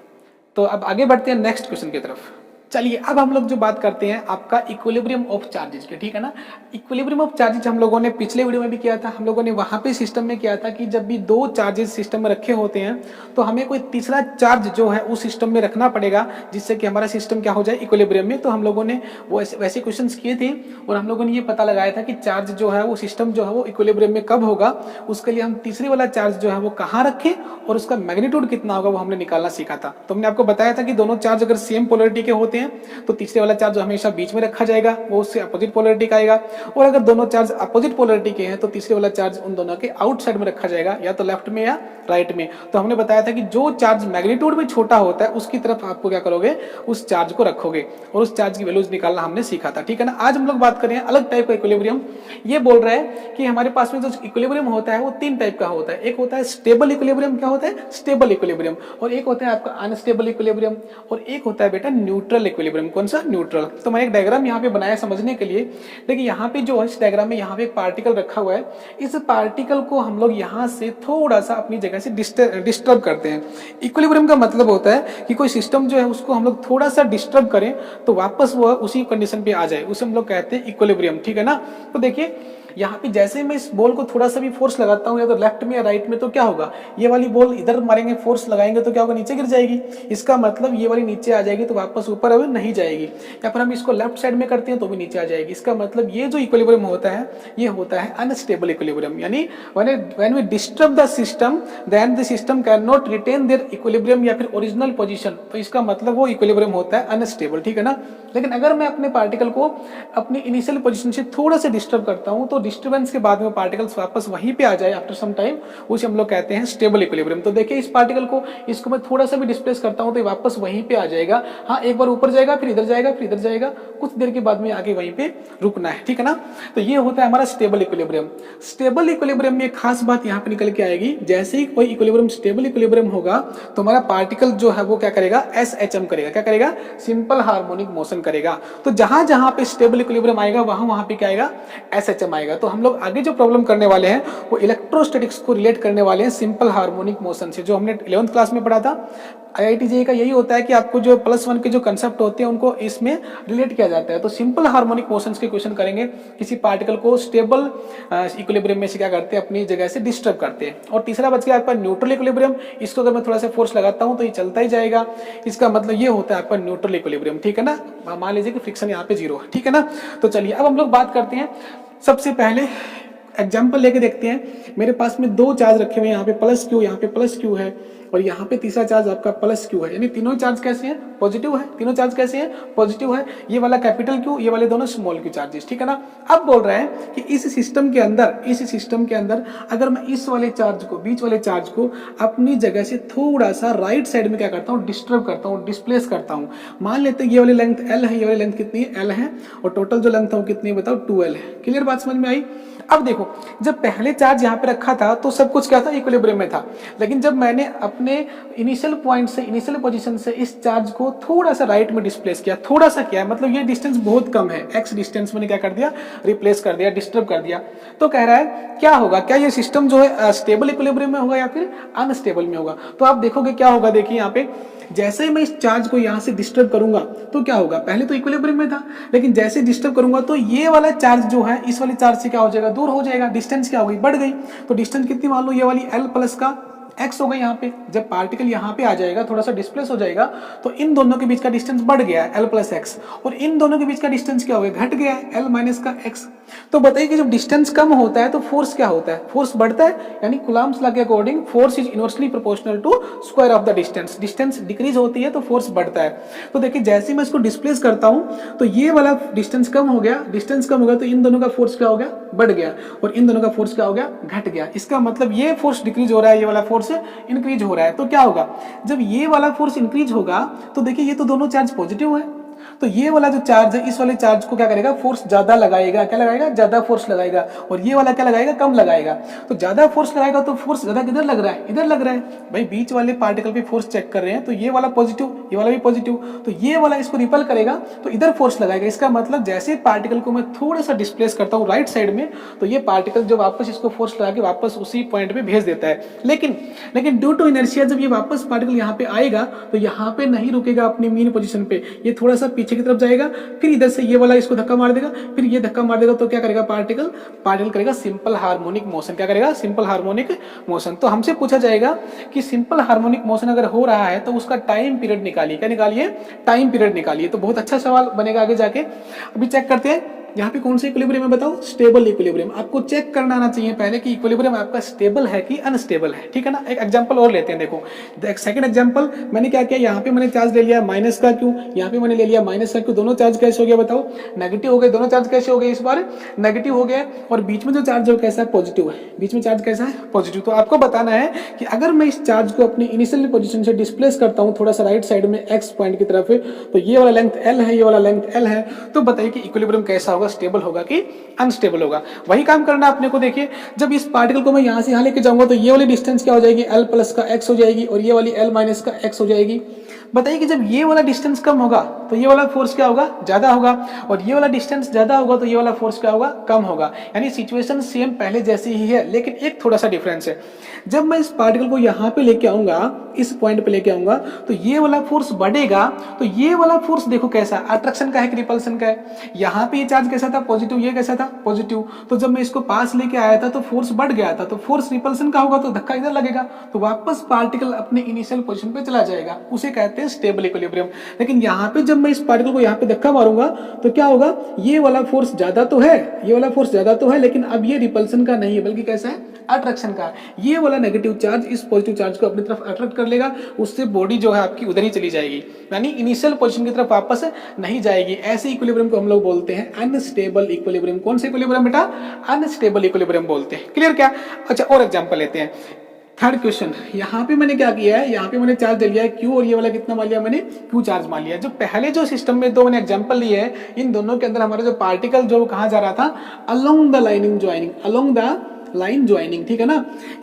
तो अब आगे बढ़ते हैं नेक्स्ट क्वेश्चन की तरफ। चलिए अब हम लोग जो बात करते हैं आपका इक्विलिब्रियम ऑफ चार्जेज के, ठीक है ना। इक्विलिब्रियम ऑफ चार्जेज हम लोगों ने पिछले वीडियो में भी किया था। हम लोगों ने वहां पे सिस्टम में किया था कि जब भी 2 चार्जेस सिस्टम में रखे होते हैं तो हमें कोई तीसरा चार्ज जो है उस सिस्टम में रखना पड़ेगा, जिससे कि हमारा सिस्टम क्या हो जाए, इक्विलिब्रियम में। तो हम लोगों ने वो वैसे क्वेश्चन किए थे और हम लोगों ने ये पता लगाया था कि चार्ज जो है वो सिस्टम जो है वो इक्विलिब्रियम में कब होगा, उसके लिए हम तीसरे वाला चार्ज जो है वो कहाँ रखें और उसका मैग्नीट्यूड कितना होगा वो हमने निकालना सीखा था। तो हमने आपको बताया था कि दोनों चार्ज अगर सेम पोलरिटी के होते हैं तो तीसरे वाला चार्ज हमेशा बीच में रखा जाएगा, वो उससे अपोजिट पोलरिटी का आएगा। और अगर दोनों चार्ज अपोजिट पोलरिटी के हैं तो तीसरे वाला चार्ज उन दोनों के आउटसाइड में रखा जाएगा, या तो लेफ्ट में या राइट में। तो हमने बताया था कि जो चार्ज मैग्नीट्यूड में छोटा होता है उसकी तरफ आपको क्या करोगे, उस चार्ज को रखोगे और उस चार्ज की वैल्यूज निकालना हमने सीखा था, ठीक है ना। आज हम लोग बात करें अलग टाइप का इक्विलिब्रियम। ये बोल रहा है कि हमारे पास में जो इक्विलिब्रियम होता है वो 3 टाइप का होता है। एक होता है स्टेबल इक्विलिब्रियम, क्या होता है, स्टेबल इक्विलिब्रियम, और एक होता है आपका अनस्टेबल इक्विलिब्रियम, और एक होता है बेटा न्यूट्रल इक्विलिब्रियम। कौन सा, न्यूट्रल। तो मैंने एक डायग्राम यहाँ पे बनाया समझने के लिए। देखिए यहाँ पे जो है इस डायग्राम में यहाँ पे एक पार्टिकल रखा हुआ है। इस पार्टिकल को हम लोग यहाँ से थोड़ा सा अपनी जगह से डिस्टर्ब करते हैं। इक्विलिब्रियम का मतलब होता है कि कोई सिस्टम जो है उसको हम लोग थोड़ा सा डिस्टर्ब करें तो वापस वो उसी कंडीशन पे आ जाए, उसे हम लोग कहते हैं इक्विलिब्रियम, ठीक है ना। तो देखिए यहाँ पे जैसे मैं इस बॉल को थोड़ा सा भी फोर्स लगाता हूँ या तो लेफ्ट में या राइट में, तो क्या होगा, ये वाली बॉल इधर मारेंगे, फोर्स लगाएंगे तो क्या होगा, नीचे गिर जाएगी। इसका मतलब ये वाली नीचे आ जाएगी तो वापस ऊपर अब नहीं जाएगी। या फिर हम इसको लेफ्ट साइड में करते हैं तो भी नीचे आ जाएगी। इसका मतलब ये जो इक्विलिब्रियम होता है ये होता है अनस्टेबल इक्विलिब्रियम। यानी when we disturb the system then the system can not retain their equilibrium या फिर ओरिजिनल पोजीशन, तो इसका मतलब वो इक्विलिब्रियम होता है अनस्टेबल, ठीक है ना। लेकिन अगर मैं अपने पार्टिकल को अपनी इनिशियल पोजीशन से थोड़ा सा डिस्टर्ब करता हूँ तो डिस्टर्बेंस के बाद में पार्टिकल्स वापस वहीं पे आ जाए आफ्टर सम टाइम, उसे हम लोग कहते हैं स्टेबल इक्विलिब्रियम। तो देखिए इस पार्टिकल को, इसको मैं थोड़ा सा भी डिस्प्लेस करता हूँ तो वापस वहीं पे आ जाएगा। हाँ, एक बार ऊपर जाएगा, फिर इधर जाएगा, फिर इधर जाएगा, कुछ देर के बाद में आगे वहीं पे रुकना है, ठीक है ना। तो ये होता है हमारा स्टेबल इक्विलिब्रियम। स्टेबल इक्विलिब्रियम में एक खास बात यहाँ पे निकल के आएगी, जैसे ही कोई इक्विलिब्रियम स्टेबल इक्विलिब्रियम होगा तो हमारा पार्टिकल जो है वो क्या करेगा, SHM करेगा। क्या करेगा, सिंपल हार्मोनिक मोशन करेगा। तो जहां जहां पे स्टेबल इक्विलिब्रियम आएगा वहां वहां पे क्या आएगा, SHM आएगा। तो हम लोग आगे जो प्रॉब्लम करने वाले हैं वो इलेक्ट्रोस्टैटिक्स को रिलेट करने वाले हैं सिंपल हार्मोनिक मोशन से, जो हमने 11th क्लास में पढ़ा था। IIT JEE का यही होता है कि आपको जो +1 के जो कंसेप्ट होते हैं उनको इसमें रिलेट किया जाता है। तो सिंपल हार्मोनिक मोशंस के क्वेश्चन करेंगे, किसी पार्टिकल को स्टेबल इक्विलिब्रियम में से क्या करते हैं, अपनी जगह से डिस्टर्ब करते हैं। और तीसरा बच गया आपका न्यूट्रल इक्विलिब्रियम। इसको अगर मैं थोड़ा सा फोर्स लगाता हूं तो ये चलता ही जाएगा। इसका मतलब ये होता है आपका न्यूट्रल इक्विलिब्रियम, ठीक है ना। मान लीजिए कि फ्रिक्शन यहाँ पे 0 है, ठीक है ना। तो चलिए अब हम लोग बात करते हैं, सबसे पहले एग्जाम्पल लेके देखते हैं। मेरे पास में 2 चार्ज रखे हुए हैं, यहाँ पे +Q, यहाँ पे +Q है, और यहाँ पे तीसरा चार्ज आपका +Q है। यानी तीनों चार्ज कैसे हैं, पॉजिटिव है। तीनों चार्ज कैसे हैं, पॉजिटिव है। ये वाला कैपिटल Q, ये वाले दोनों स्मॉल Q चार्जेस, ठीक है ना। अब बोल रहा है कि इस सिस्टम के अंदर अगर मैं इस वाले चार्ज को, बीच वाले चार्ज को अपनी जगह से थोड़ा सा राइट साइड में क्या करता हूँ, डिस्टर्ब करता हूँ, डिस्प्लेस करता हूँ। मान लेते हैं ये वाली लेंथ L है, ये वाली लेंथ कितनी है, L है, और टोटल जो लेंथ है वो कितनी है बताओ, 2L है। क्लियर बात समझ में आई। अब देखो, जब पहले चार्ज यहाँ पे रखा था तो सब कुछ क्या था, इक्विलिब्रियम में था। लेकिन जब मैंने अपने इनिशियल पॉइंट से, इनिशियल पोजीशन से इस चार्ज को थोड़ा सा राइट में डिस्प्लेस किया, थोड़ा सा किया, मतलब ये डिस्टेंस बहुत कम है, x डिस्टेंस मैंने क्या कर दिया, रिप्लेस कर दिया, डिस्टर्ब कर दिया। तो कह रहा है क्या होगा, क्या ये सिस्टम जो है स्टेबल इक्विलिब्रियम में होगा या फिर अनस्टेबल में होगा। तो आप देखोगे क्या होगा, देखिए यहाँ पे जैसे ही मैं इस चार्ज को यहाँ से डिस्टर्ब करूंगा तो क्या होगा, पहले तो इक्विलिब्रियम में था, लेकिन जैसे डिस्टर्ब करूंगा तो ये वाला चार्ज जो है इस वाले चार्ज से क्या हो जाएगा, दूर हो जाएगा। डिस्टेंस क्या हो गई, बढ़ गई। तो डिस्टेंस कितनी मान लो, ये वाली L प्लस का x हो गई। यहाँ पे जब पार्टिकल यहाँ पे आ जाएगा, थोड़ा सा डिस्प्लेस हो जाएगा, तो इन दोनों के बीच का डिस्टेंस बढ़ गया है L प्लस एक्स, और इन दोनों के बीच का डिस्टेंस क्या हो गया, घट गया है L माइनस का x। तो बताइए कि जब डिस्टेंस कम होता है तो फोर्स क्या होता है, फोर्स बढ़ता है, यानी कूलम्ब्स लॉ के according force is inversely proportional to square of the distance. Distance decrease होती है तो फोर्स बढ़ता है। तो देखिए जैसे मैं इसको डिस्प्लेस करता हूं तो ये वाला डिस्टेंस कम हो गया, डिस्टेंस कम हो गया तो इन दोनों का फोर्स क्या हो गया, बढ़ गया, और इन दोनों का फोर्स क्या हो गया, घट गया। इसका मतलब ये फोर्स डिक्रीज हो रहा है, ये वाला फोर्स इंक्रीज हो रहा है। तो क्या होगा, जब ये वाला फोर्स इंक्रीज होगा तो देखिए ये तो दोनों चार्ज पॉजिटिव है, तो ये वाला जो चार्ज है इस वाले चार्ज को क्या करेगा, फोर्स ज्यादा लगाएगा, क्या लगाएगा, ज्यादा फोर्स लगाएगा, और ये वाला क्या लगाएगा, कम लगाएगा। तो ज्यादा फोर्स लगाएगा तो फोर्स ज्यादा किधर लग रहा है, इधर लग रहा है। भाई बीच वाले पार्टिकल पे फोर्स चेक कर रहे हैं तो ये वाला पॉजिटिव, ये वाला भी पॉजिटिव, तो ये वाला इसको रिपल करेगा तो इधर फोर्स लगाएगा। इसका मतलब जैसे पार्टिकल को मैं थोड़ा सा डिस्प्लेस करता हूँ राइट साइड में तो ये पार्टिकल जो वापस इसको फोर्स लगा के वापस उसी पॉइंट पे भेज देता है। लेकिन ड्यू टू इनर्शिया जब ये वापस पार्टिकल यहाँ पे आएगा तो यहाँ पे नहीं रुकेगा अपनी मीन पोजीशन पे, ये थोड़ा सा पीछे की तरफ जाएगा, फिर इधर से ये वाला इसको धक्का मार देगा, फिर ये धक्का मार देगा, तो क्या करेगा पार्टिकल करेगा सिंपल हार्मोनिक मोशन। क्या करेगा, सिंपल हार्मोनिक मोशन। तो हमसे पूछा जाएगा कि सिंपल हार्मोनिक मोशन अगर हो रहा है तो उसका टाइम पीरियड निकालिए। क्या निकालिए, टाइम पीरियड निकालिए। तो बहुत अच्छा सवाल बनेगा आगे जाके। अभी चेक करते हैं यहाँ पे कौन सा इक्विलिब्रियम है, बताओ, स्टेबल इक्विलिब्रियम। आपको चेक करना आना चाहिए पहले कि इक्विलिब्रियम आपका स्टेबल है कि अनस्टेबल है, ठीक है ना। एक एग्जांपल और लेते हैं, देखो सेकंड एग्जांपल मैंने क्या किया, यहाँ पे मैंने चार्ज ले लिया माइनस का क्यू, यहाँ पे मैंने ले लिया माइनस का क्यू, दोनों चार्ज कैसे हो गया बताओ, नेगेटिव हो गए। दोनों चार्ज कैसे हो गए, इस बार नेगेटिव हो गया, और बीच में जो चार्ज है कैसा है, पॉजिटिव है। बीच में चार्ज कैसा है, पॉजिटिव। तो आपको बताना है कि अगर मैं इस चार्ज को अपनी इनिशियल पोजीशन से डिस्प्लेस करता हूँ थोड़ा सा राइट साइड में एक्स पॉइंट की तरफ, तो ये वाला लेंथ एल है, ये वाला लेंथ एल है, तो बताइए कि इक्विलिब्रियम कैसा होगा, स्टेबल होगा कि अनस्टेबल होगा। वही काम करना अपने को। देखिए जब इस पार्टिकल को मैं यहां से यहां लेके जाऊंगा तो ये वाली डिस्टेंस क्या हो जाएगी, L प्लस का x हो जाएगी, और ये वाली L माइनस का x हो जाएगी। बताइए कि जब ये वाला डिस्टेंस कम होगा तो ये वाला फोर्स क्या होगा, ज्यादा होगा, और ये वाला डिस्टेंस ज्यादा होगा तो ये वाला फोर्स क्या होगा, कम होगा। यानी सिचुएशन सेम पहले जैसी ही है, लेकिन एक थोड़ा सा डिफरेंस है। जब मैं इस पार्टिकल को यहाँ पे लेके आऊंगा, इस पॉइंट पे लेके आऊंगा, तो ये वाला फोर्स बढ़ेगा। तो ये वाला फोर्स देखो कैसा, अट्रैक्शन का है कि रिपल्सन का है। यहाँ पे ये चार्ज कैसा था, पॉजिटिव, ये कैसा था, पॉजिटिव। तो जब मैं इसको पास लेके आया था तो फोर्स बढ़ गया था, तो फोर्स रिपल्सन का होगा तो धक्का इधर लगेगा, तो वापस पार्टिकल अपने इनिशियल पोजीशन पे चला जाएगा। उसे कहते हैं स्टेबल इक्विलिब्रियम। लेकिन यहाँ पे जब मैं इस पार्टिकल को यहाँ पे धक्का मारूंगा तो क्या होगा, ये वाला फोर्स ज्यादा तो है, ये वाला फोर्स ज्यादा तो है, लेकिन अब ये रिपल्सन का नहीं है बल्कि कैसा है, अट्रैक्शन का। ये वाला नेगेटिव चार्ज इस पॉजिटिव चार्ज को अपनी तरफ अट्रैक्ट कर लेगा, उससे बॉडी जो है आपकी उधर ही चली जाएगी, यानी इनिशियल पोजीशन की तरफ वापस नहीं जाएगी। ऐसे इक्विलिब्रियम को हम लोग बोलते हैं अनस्टेबल इक्विलिब्रियम। कौन सा इक्विलिब्रियम बेटा, अनस्टेबल इक्विलिब्रियम बोलते हैं। क्लियर क्या। अच्छा और एग्जांपल लेते हैं। थर्ड क्वेश्चन, यहाँ पे मैंने क्या किया है, यहाँ पे मैंने चार्ज ले लिया है क्यू, और ये वाला कितना मान लिया मैंने, क्यू चार्ज मान लिया। जो पहले जो सिस्टम में दो मैंने एग्जांपल लिए है, इन दोनों के अंदर हमारा जो पार्टिकल जो कहाँ जा रहा था, along the lining joining, along the line joining, ठीक है ना।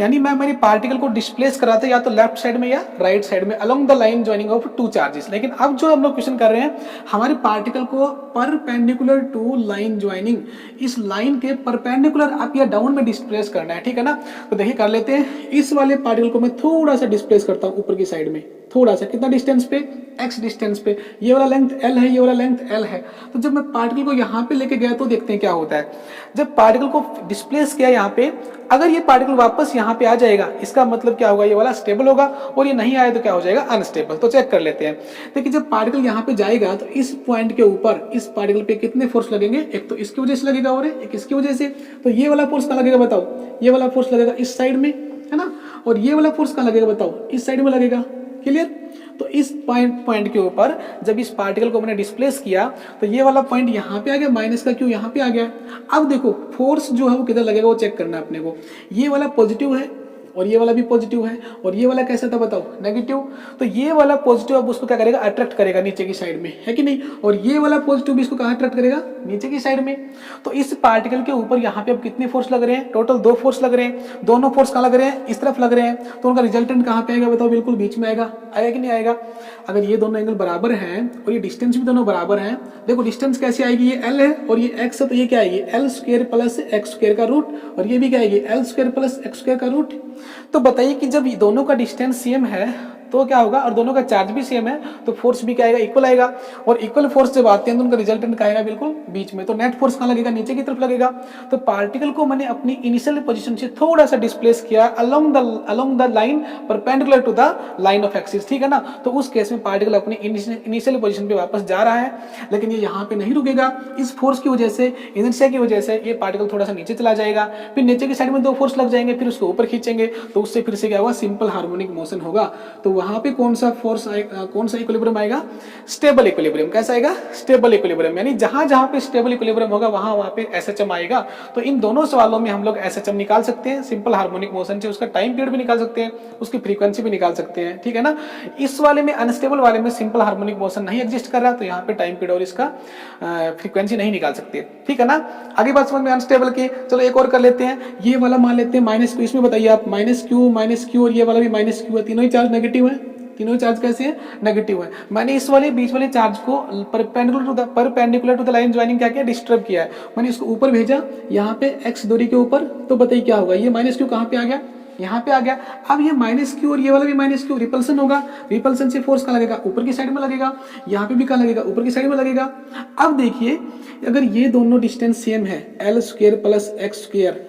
यानी मैं मेरी पार्टिकल को डिस्प्लेस कर रहा था या तो लेफ्ट साइड में या राइट साइड में, along the line joining of two charges. लेकिन अब जो हम लोग क्वेश्चन कर रहे हैं, हमारे पार्टिकल को परपेंडिकुलर टू लाइन ज्वाइनिंग, इस लाइन के परपेंडिकुलर अप या डाउन में डिस्प्लेस करना है, ठीक है ना। तो देखिए कर लेते हैं। इस वाले पार्टिकल को मैं थोड़ा सा डिस्प्लेस करता हूं ऊपर की साइड में, थोड़ा सा, कितना डिस्टेंस पे, x डिस्टेंस पे। ये वाला लेंथ L है, ये वाला लेंथ L है। तो जब मैं पार्टिकल को यहाँ पे लेके गया तो देखते हैं क्या होता है। जब पार्टिकल को डिस्प्लेस किया यहाँ पे, अगर ये पार्टिकल वापस यहाँ पे आ जाएगा, इसका मतलब क्या होगा, ये वाला स्टेबल होगा, और ये नहीं आया तो क्या हो जाएगा, अनस्टेबल। तो चेक कर लेते हैं। देखिए जब पार्टिकल यहाँ पे जाएगा तो इस पॉइंट के ऊपर इस पार्टिकल पे कितने फोर्स लगेंगे, एक तो इसकी वजह से लगेगा और एक इसकी वजह से। तो ये वाला फोर्स कहाँ लगेगा बताओ, ये वाला फोर्स लगेगा इस साइड में, है ना, और ये वाला फोर्स कहाँ लगेगा बताओ, इस साइड में लगेगा। क्लियर। तो इस पॉइंट के ऊपर जब इस पार्टिकल को मैंने डिस्प्लेस किया तो ये वाला पॉइंट यहाँ पे आ गया, माइनस का क्यू यहाँ पे आ गया। अब देखो फोर्स जो है वो किधर लगेगा वो चेक करना है अपने को। ये वाला पॉजिटिव है और ये वाला भी पॉजिटिव है, और ये वाला कैसा था बताओ, नेगेटिव। तो ये वाला पॉजिटिव अब उसको क्या करेगा, अट्रैक्ट करेगा नीचे की साइड में, है कि नहीं। और ये वाला पॉजिटिव भी इसको कहाँ अट्रैक्ट करेगा, नीचे की साइड में। तो इस पार्टिकल के ऊपर यहाँ पे अब कितने फोर्स लग रहे हैं, टोटल 2 फोर्स लग रहे हैं। दोनों फोर्स कहाँ लग रहे हैं, इस तरफ लग रहे हैं। तो उनका रिजल्टेंट कहाँ पे आएगा बताओ, बिल्कुल बीच में आएगा कि नहीं आएगा। अगर ये दोनों एंगल बराबर हैं और ये डिस्टेंस भी दोनों बराबर हैं, देखो डिस्टेंस कैसे आएगी, ये L है और ये x है, तो ये क्या आएगी, L square plus x square का रूट, और ये भी क्या आएगी, L square plus x square का रूट। तो बताइए कि जब दोनों का डिस्टेंस सेम है तो क्या होगा, और दोनों का चार्ज भी सेम है तो फोर्स भी क्या आएगा, इक्वल आएगा। और इक्वल फोर्स जब आते हैं तो उनका रिजल्टेंट क्या आएगा, बिल्कुल बीच में। तो नेट फोर्स कहाँ लगेगा, नीचे की तरफ लगेगा। तो पार्टिकल को मैंने अपनी इनिशियल पोजीशन से थोड़ा सा डिस्प्लेस किया along the line perpendicular to the line of axis, ठीक है ना। तो उस केस में पार्टिकल अपनी इनिशियल पोजीशन पे वापस जा रहा है, लेकिन ये यहाँ पे नहीं रुकेगा। इस फोर्स की वजह से, इनर्शिया की वजह से ये पार्टिकल थोड़ा सा नीचे चला जाएगा, फिर नीचे की साइड में दो फोर्स लग जाएंगे, फिर उसको ऊपर खींचेंगे, तो उससे फिर से क्या होगा, सिंपल हार्मोनिक मोशन होगा। तो वहां पे कौन सा फोर्स आएगा, कौन सा इक्विलिब्रियम आएगा, स्टेबल इक्विलिब्रियम। कैसा आएगा, स्टेबल इक्विलिब्रियम। यानी जहां जहां पे स्टेबल इक्विलिब्रियम होगा वहां वहां पे एसएचएम आएगा। तो इन दोनों सवालों में हम लोग एसएचएम निकाल सकते हैं सिंपल हार्मोनिक मोशन से, उसका टाइम पीरियड भी निकाल सकते हैं, उसकी फ्रीक्वेंसी भी निकाल सकते हैं, ठीक है ना। इस वाले में, अनस्टेबल वाले में सिंपल हार्मोनिक मोशन नहीं एग्जिस्ट कर रहा, तो यहाँ पे टाइम पीरियड और इसका फ्रीक्वेंसी नहीं निकाल सकते, ठीक है ना। आगे बात समझ में अनस्टेबल की। चलो एक और कर लेते हैं, ये वाला मान लेते हैं माइनस क्यू। इसमें बताइए आप, माइनस क्यू और ये वाला भी माइनस क्यू है, तीनों ही चार्ज नेगेटिव है। तीनों चार्ज कैसे है, नेगेटिव है। मैंने इस वाले बीच वाले चार्ज को perpendicular to the line joining क्या किया, डिस्टर्ब किया है। मैंने इसको ऊपर भेजा, यहाँ पे एक्स दूरी के ऊपर, तो बताइए क्या होगा, ये माइनस क्यू कहाँ पे आ गया, यहाँ पे आ गया। अब ये माइनस क्यू और ये वाला भी माइनस क्यू, रिपल्सन होगा। रिपल्सन से फोर्स कहाँ लगेगा, ऊपर की साइड में लगेगा। यहाँ पे भी कहाँ लगेगा, ऊपर की साइड में लगेगा। अब देखिए, अगर ये दोनों डिस्टेंस सेम है, L square plus X square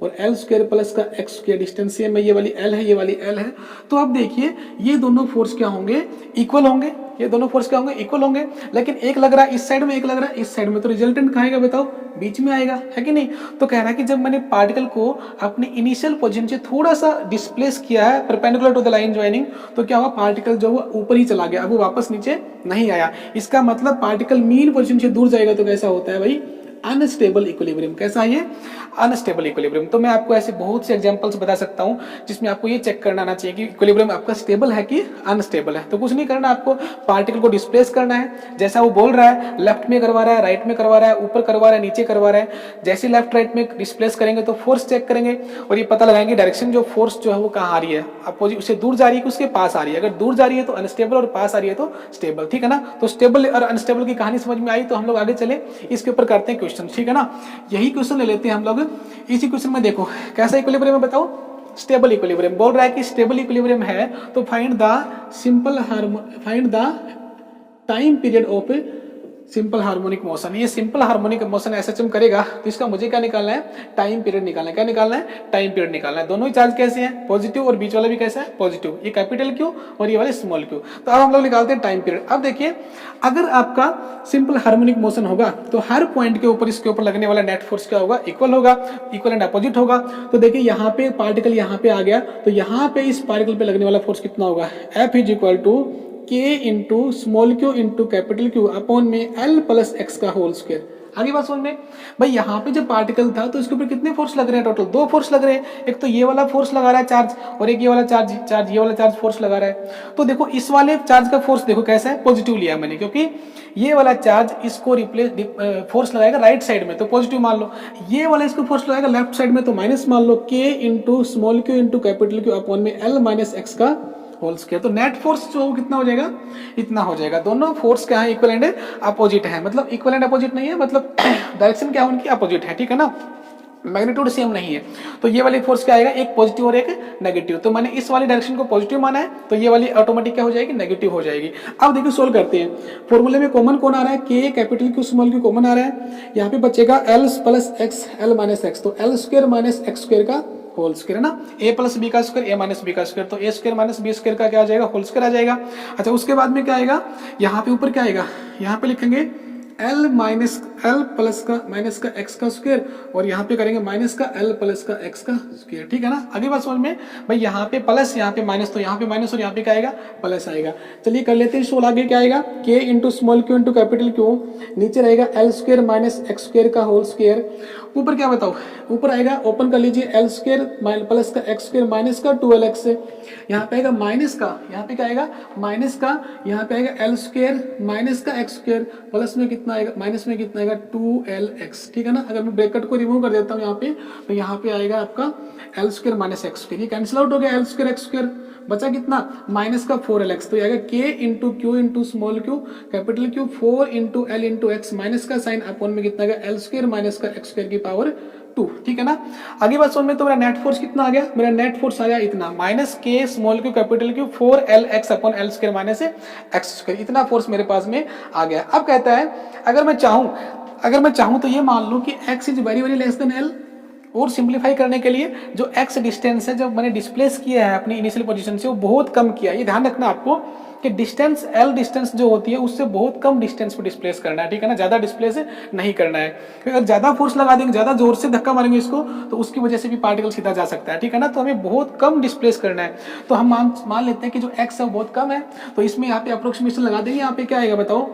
और एल स्क्वायर प्लस का एक्स स्क्वायर, डिस्टेंस सेम है, ये वाली एल है, ये वाली एल है। तो अब देखिए, ये दोनों फोर्स क्या होंगे, इक्वल होंगे। ये दोनों फोर्स क्या होंगे, इक्वल होंगे। लेकिन एक लग रहा है इस साइड में, एक लग रहा है इस साइड में, तो रिजल्टेंट कहाँ आएगा बताओ, बीच में आएगा, है कि नहीं। तो कह रहा है कि जब मैंने पार्टिकल को अपनी इनिशियल पोजीशन से थोड़ा सा डिस्प्लेस किया है perpendicular to the line joining, तो क्या हुआ, पार्टिकल जो वो ऊपर ही चला गया, अब वो वापस नीचे नहीं आया। इसका मतलब पार्टिकल मीन पोजीशन से दूर जाएगा, तो कैसा होता है भाई, अनस्टेबल इक्विलिब्रियम। कैसा है ये, अनस्टेबल इक्विलिब्रियम। तो मैं आपको ऐसे बहुत से एग्जांपल्स बता सकता हूं जिसमें आपको ये चेक करना आना चाहिए कि इक्विलिब्रियम आपका स्टेबल है कि अनस्टेबल है। तो कुछ नहीं करना, आपको पार्टिकल को डिस्प्लेस करना है, जैसा वो बोल रहा है, लेफ्ट में करवा रहा है, राइट में करवा रहा है, ऊपर करवा रहा है, नीचे करवा रहा है। जैसे लेफ्ट राइट में डिस्प्लेस करेंगे तो फोर्स चेक करेंगे और ये पता लगाएंगे डायरेक्शन, जो फोर्स जो है वो कहाँ आ रही है, अपोजिट, उससे दूर जा रही है कि उसके पास आ रही है। अगर दूर जा रही है तो अनस्टेबल और पास आ रही है तो स्टेबल, ठीक है ना। तो स्टेबल और अनस्टेबल की कहानी समझ में आई, तो हम लोग आगे चले, इसके ऊपर करते हैं क्वेश्चन, ठीक है ना। यही क्वेश्चन ले लेते हैं हम लोग। इसी क्वेश्चन में देखो कैसा इक्विलिब्रियम है, बताओ, स्टेबल इक्विलिब्रियम। बोल रहा है कि स्टेबल इक्विलिब्रियम है तो find the time period of simple harmonic motion. ये सिंपल हार्मोनिक मोशन एसएचएम करेगा तो इसका मुझे क्या निकालना है, टाइम पीरियड निकालना है। क्या निकालना है, टाइम पीरियड निकालना है। दोनों ही चार्ज कैसे हैं, पॉजिटिव, और बीच वाला भी कैसा है, पॉजिटिव। ये कैपिटल क्यू और ये वाले स्मॉल क्यू। तो अब हम लोग निकालते हैं टाइम पीरियड। अब देखिए, अगर आपका सिंपल हार्मोनिक मोशन होगा तो हर पॉइंट के ऊपर, इसके ऊपर लगने वाला नेट फोर्स क्या होगा, इक्वल होगा, इक्वल एंड अपोजिट होगा। तो देखिए यहाँ पे पार्टिकल यहाँ पे आ गया, तो यहाँ पे इस पार्टिकल पे लगने वाला फोर्स कितना होगा, F is equal to K into small Q into capital Q upon में L प्लस एक्स का होल स्क्वायर। आगे बात समझ में भाई, यहाँ पे जब पार्टिकल था तो इसके ऊपर कितने फोर्स लग रहे हैं, टोटल 2 फोर्स लग रहे हैं। एक तो ये वाला फोर्स लगा रहा है चार्ज, और एक ये वाला चार्ज ये वाला चार्ज फोर्स लगा रहा है। तो देखो इस वाले चार्ज का फोर्स देखो कैसा है, पॉजिटिव लिया मैंने, क्योंकि ये वाला चार्ज इसको फोर्स लगाएगा राइट साइड में तो पॉजिटिव मान लो, ये वाला इसको फोर्स लगाएगा लेफ्ट साइड में तो माइनस मान लो। K into small Q into capital Q upon में L माइनस एक्स का होल स्क्वायर। तो नेट फोर्स जो कितना हो जाएगा, इतना हो जाएगा। दोनों फोर्स क्या है, इक्वल एंड अपोजिट है। मतलब इक्वल एंड अपोजिट नहीं है, मतलब डायरेक्शन क्या है उनकी, अपोजिट है, ठीक है ना, मैग्नीट्यूड सेम नहीं है। तो ये वाली फोर्स क्या आएगा, एक पॉजिटिव और एक नेगेटिव। तो मैंने इस वाली डायरेक्शन को पॉजिटिव माना है, तो ये वाली ऑटोमेटिक क्या हो जाएगी, नेगेटिव हो जाएगी। अब देखिए सोल्व करते हैं। फॉर्मूले में कॉमन कौन आ रहा है, K capital Q small Q common आ रहा है। यहाँ पे बचेगा L plus X L minus X, तो L square minus X square का होल स्क्वायर है ना, A प्लस बी का स्क्वायर A माइनस बी का स्क्वायर, तो A square minus B square का क्या आ जाएगा, होल स्क्वायर आ जाएगा। अच्छा, उसके बाद में क्या आएगा, यहाँ पे ऊपर क्या आएगा, यहाँ पे लिखेंगे L माइनस L प्लस का माइनस का x का स्क्वायर, और यहाँ पे करेंगे माइनस का L प्लस का x का स्क्वायर, ठीक है ना। आगे बात समझ में भाई, यहाँ पे प्लस यहाँ पे माइनस, तो यहाँ पे माइनस और यहाँ पे क्या आएगा, प्लस आएगा। चलिए कर लेते हैं सोल्व। आगे क्या आएगा, K into small Q into capital Q, नीचे रहेगा L square minus X square का होल स्क्वायर। ऊपर क्या बताओ, ऊपर आएगा, ओपन कर लीजिए, L स्क्वायर प्लस का एक्स स्क्वायर माइनस का 12x, यहाँ पे आएगा माइनस का, यहाँ पे क्या आएगा माइनस का, यहाँ पे आएगा L स्क्वायर माइनस का एक्स स्क्वायर, प्लस में कितना आएगा, माइनस में कितना आएगा 2LX, ठीक है ना। अगर मैं ब्रैकेट को रिमूव कर देता हूँ यहाँ पे, तो यहाँ पे आएगा आपका L square minus X square, ये कैंसिल आउट हो गया, L स्क्वायर एक्स स्क्वायर बचा कितना माइनस का 4lx, तो ये आएगा k into Q into small Q capital Q 4 into L into x minus का साइन अपॉन में कितना आएगा एल स्क्वायर माइनस का एक्स स्क्वायर की पावर 2, ठीक है ना। आगे बात समझ में, तो मेरा नेट फोर्स कितना आ गया, मेरा नेट फोर्स आ गया इतना माइनस के small Q capital Q 4lx upon L square minus X square, इतना फोर्स मेरे पास में आ गया। अब कहता है अगर मैं चाहूं तो ये मान लो कि x is very very less then l, और सिंप्लीफाई करने के लिए जो x डिस्टेंस है जब मैंने डिस्प्लेस किया है अपनी इनिशियल पोजीशन से वो बहुत कम किया। ये ध्यान रखना आपको कि डिस्टेंस l डिस्टेंस जो होती है उससे बहुत कम डिस्टेंस पे डिस्प्लेस करना है, ठीक है ना, ज्यादा डिस्प्लेस नहीं करना है। अगर ज्यादा फोर्स लगा देंगे, ज्यादा जोर से धक्का मारेंगे इसको, तो उसकी वजह से भी पार्टिकल सीधा जा सकता है, ठीक है ना। तो हमें बहुत कम डिस्प्लेस करना है, तो हम मान लेते हैं कि जो x है वो बहुत कम है, तो इसमें यहाँ पे अप्रोक्सीमेशन लगा देंगे। यहाँ पे क्या आएगा बताओ,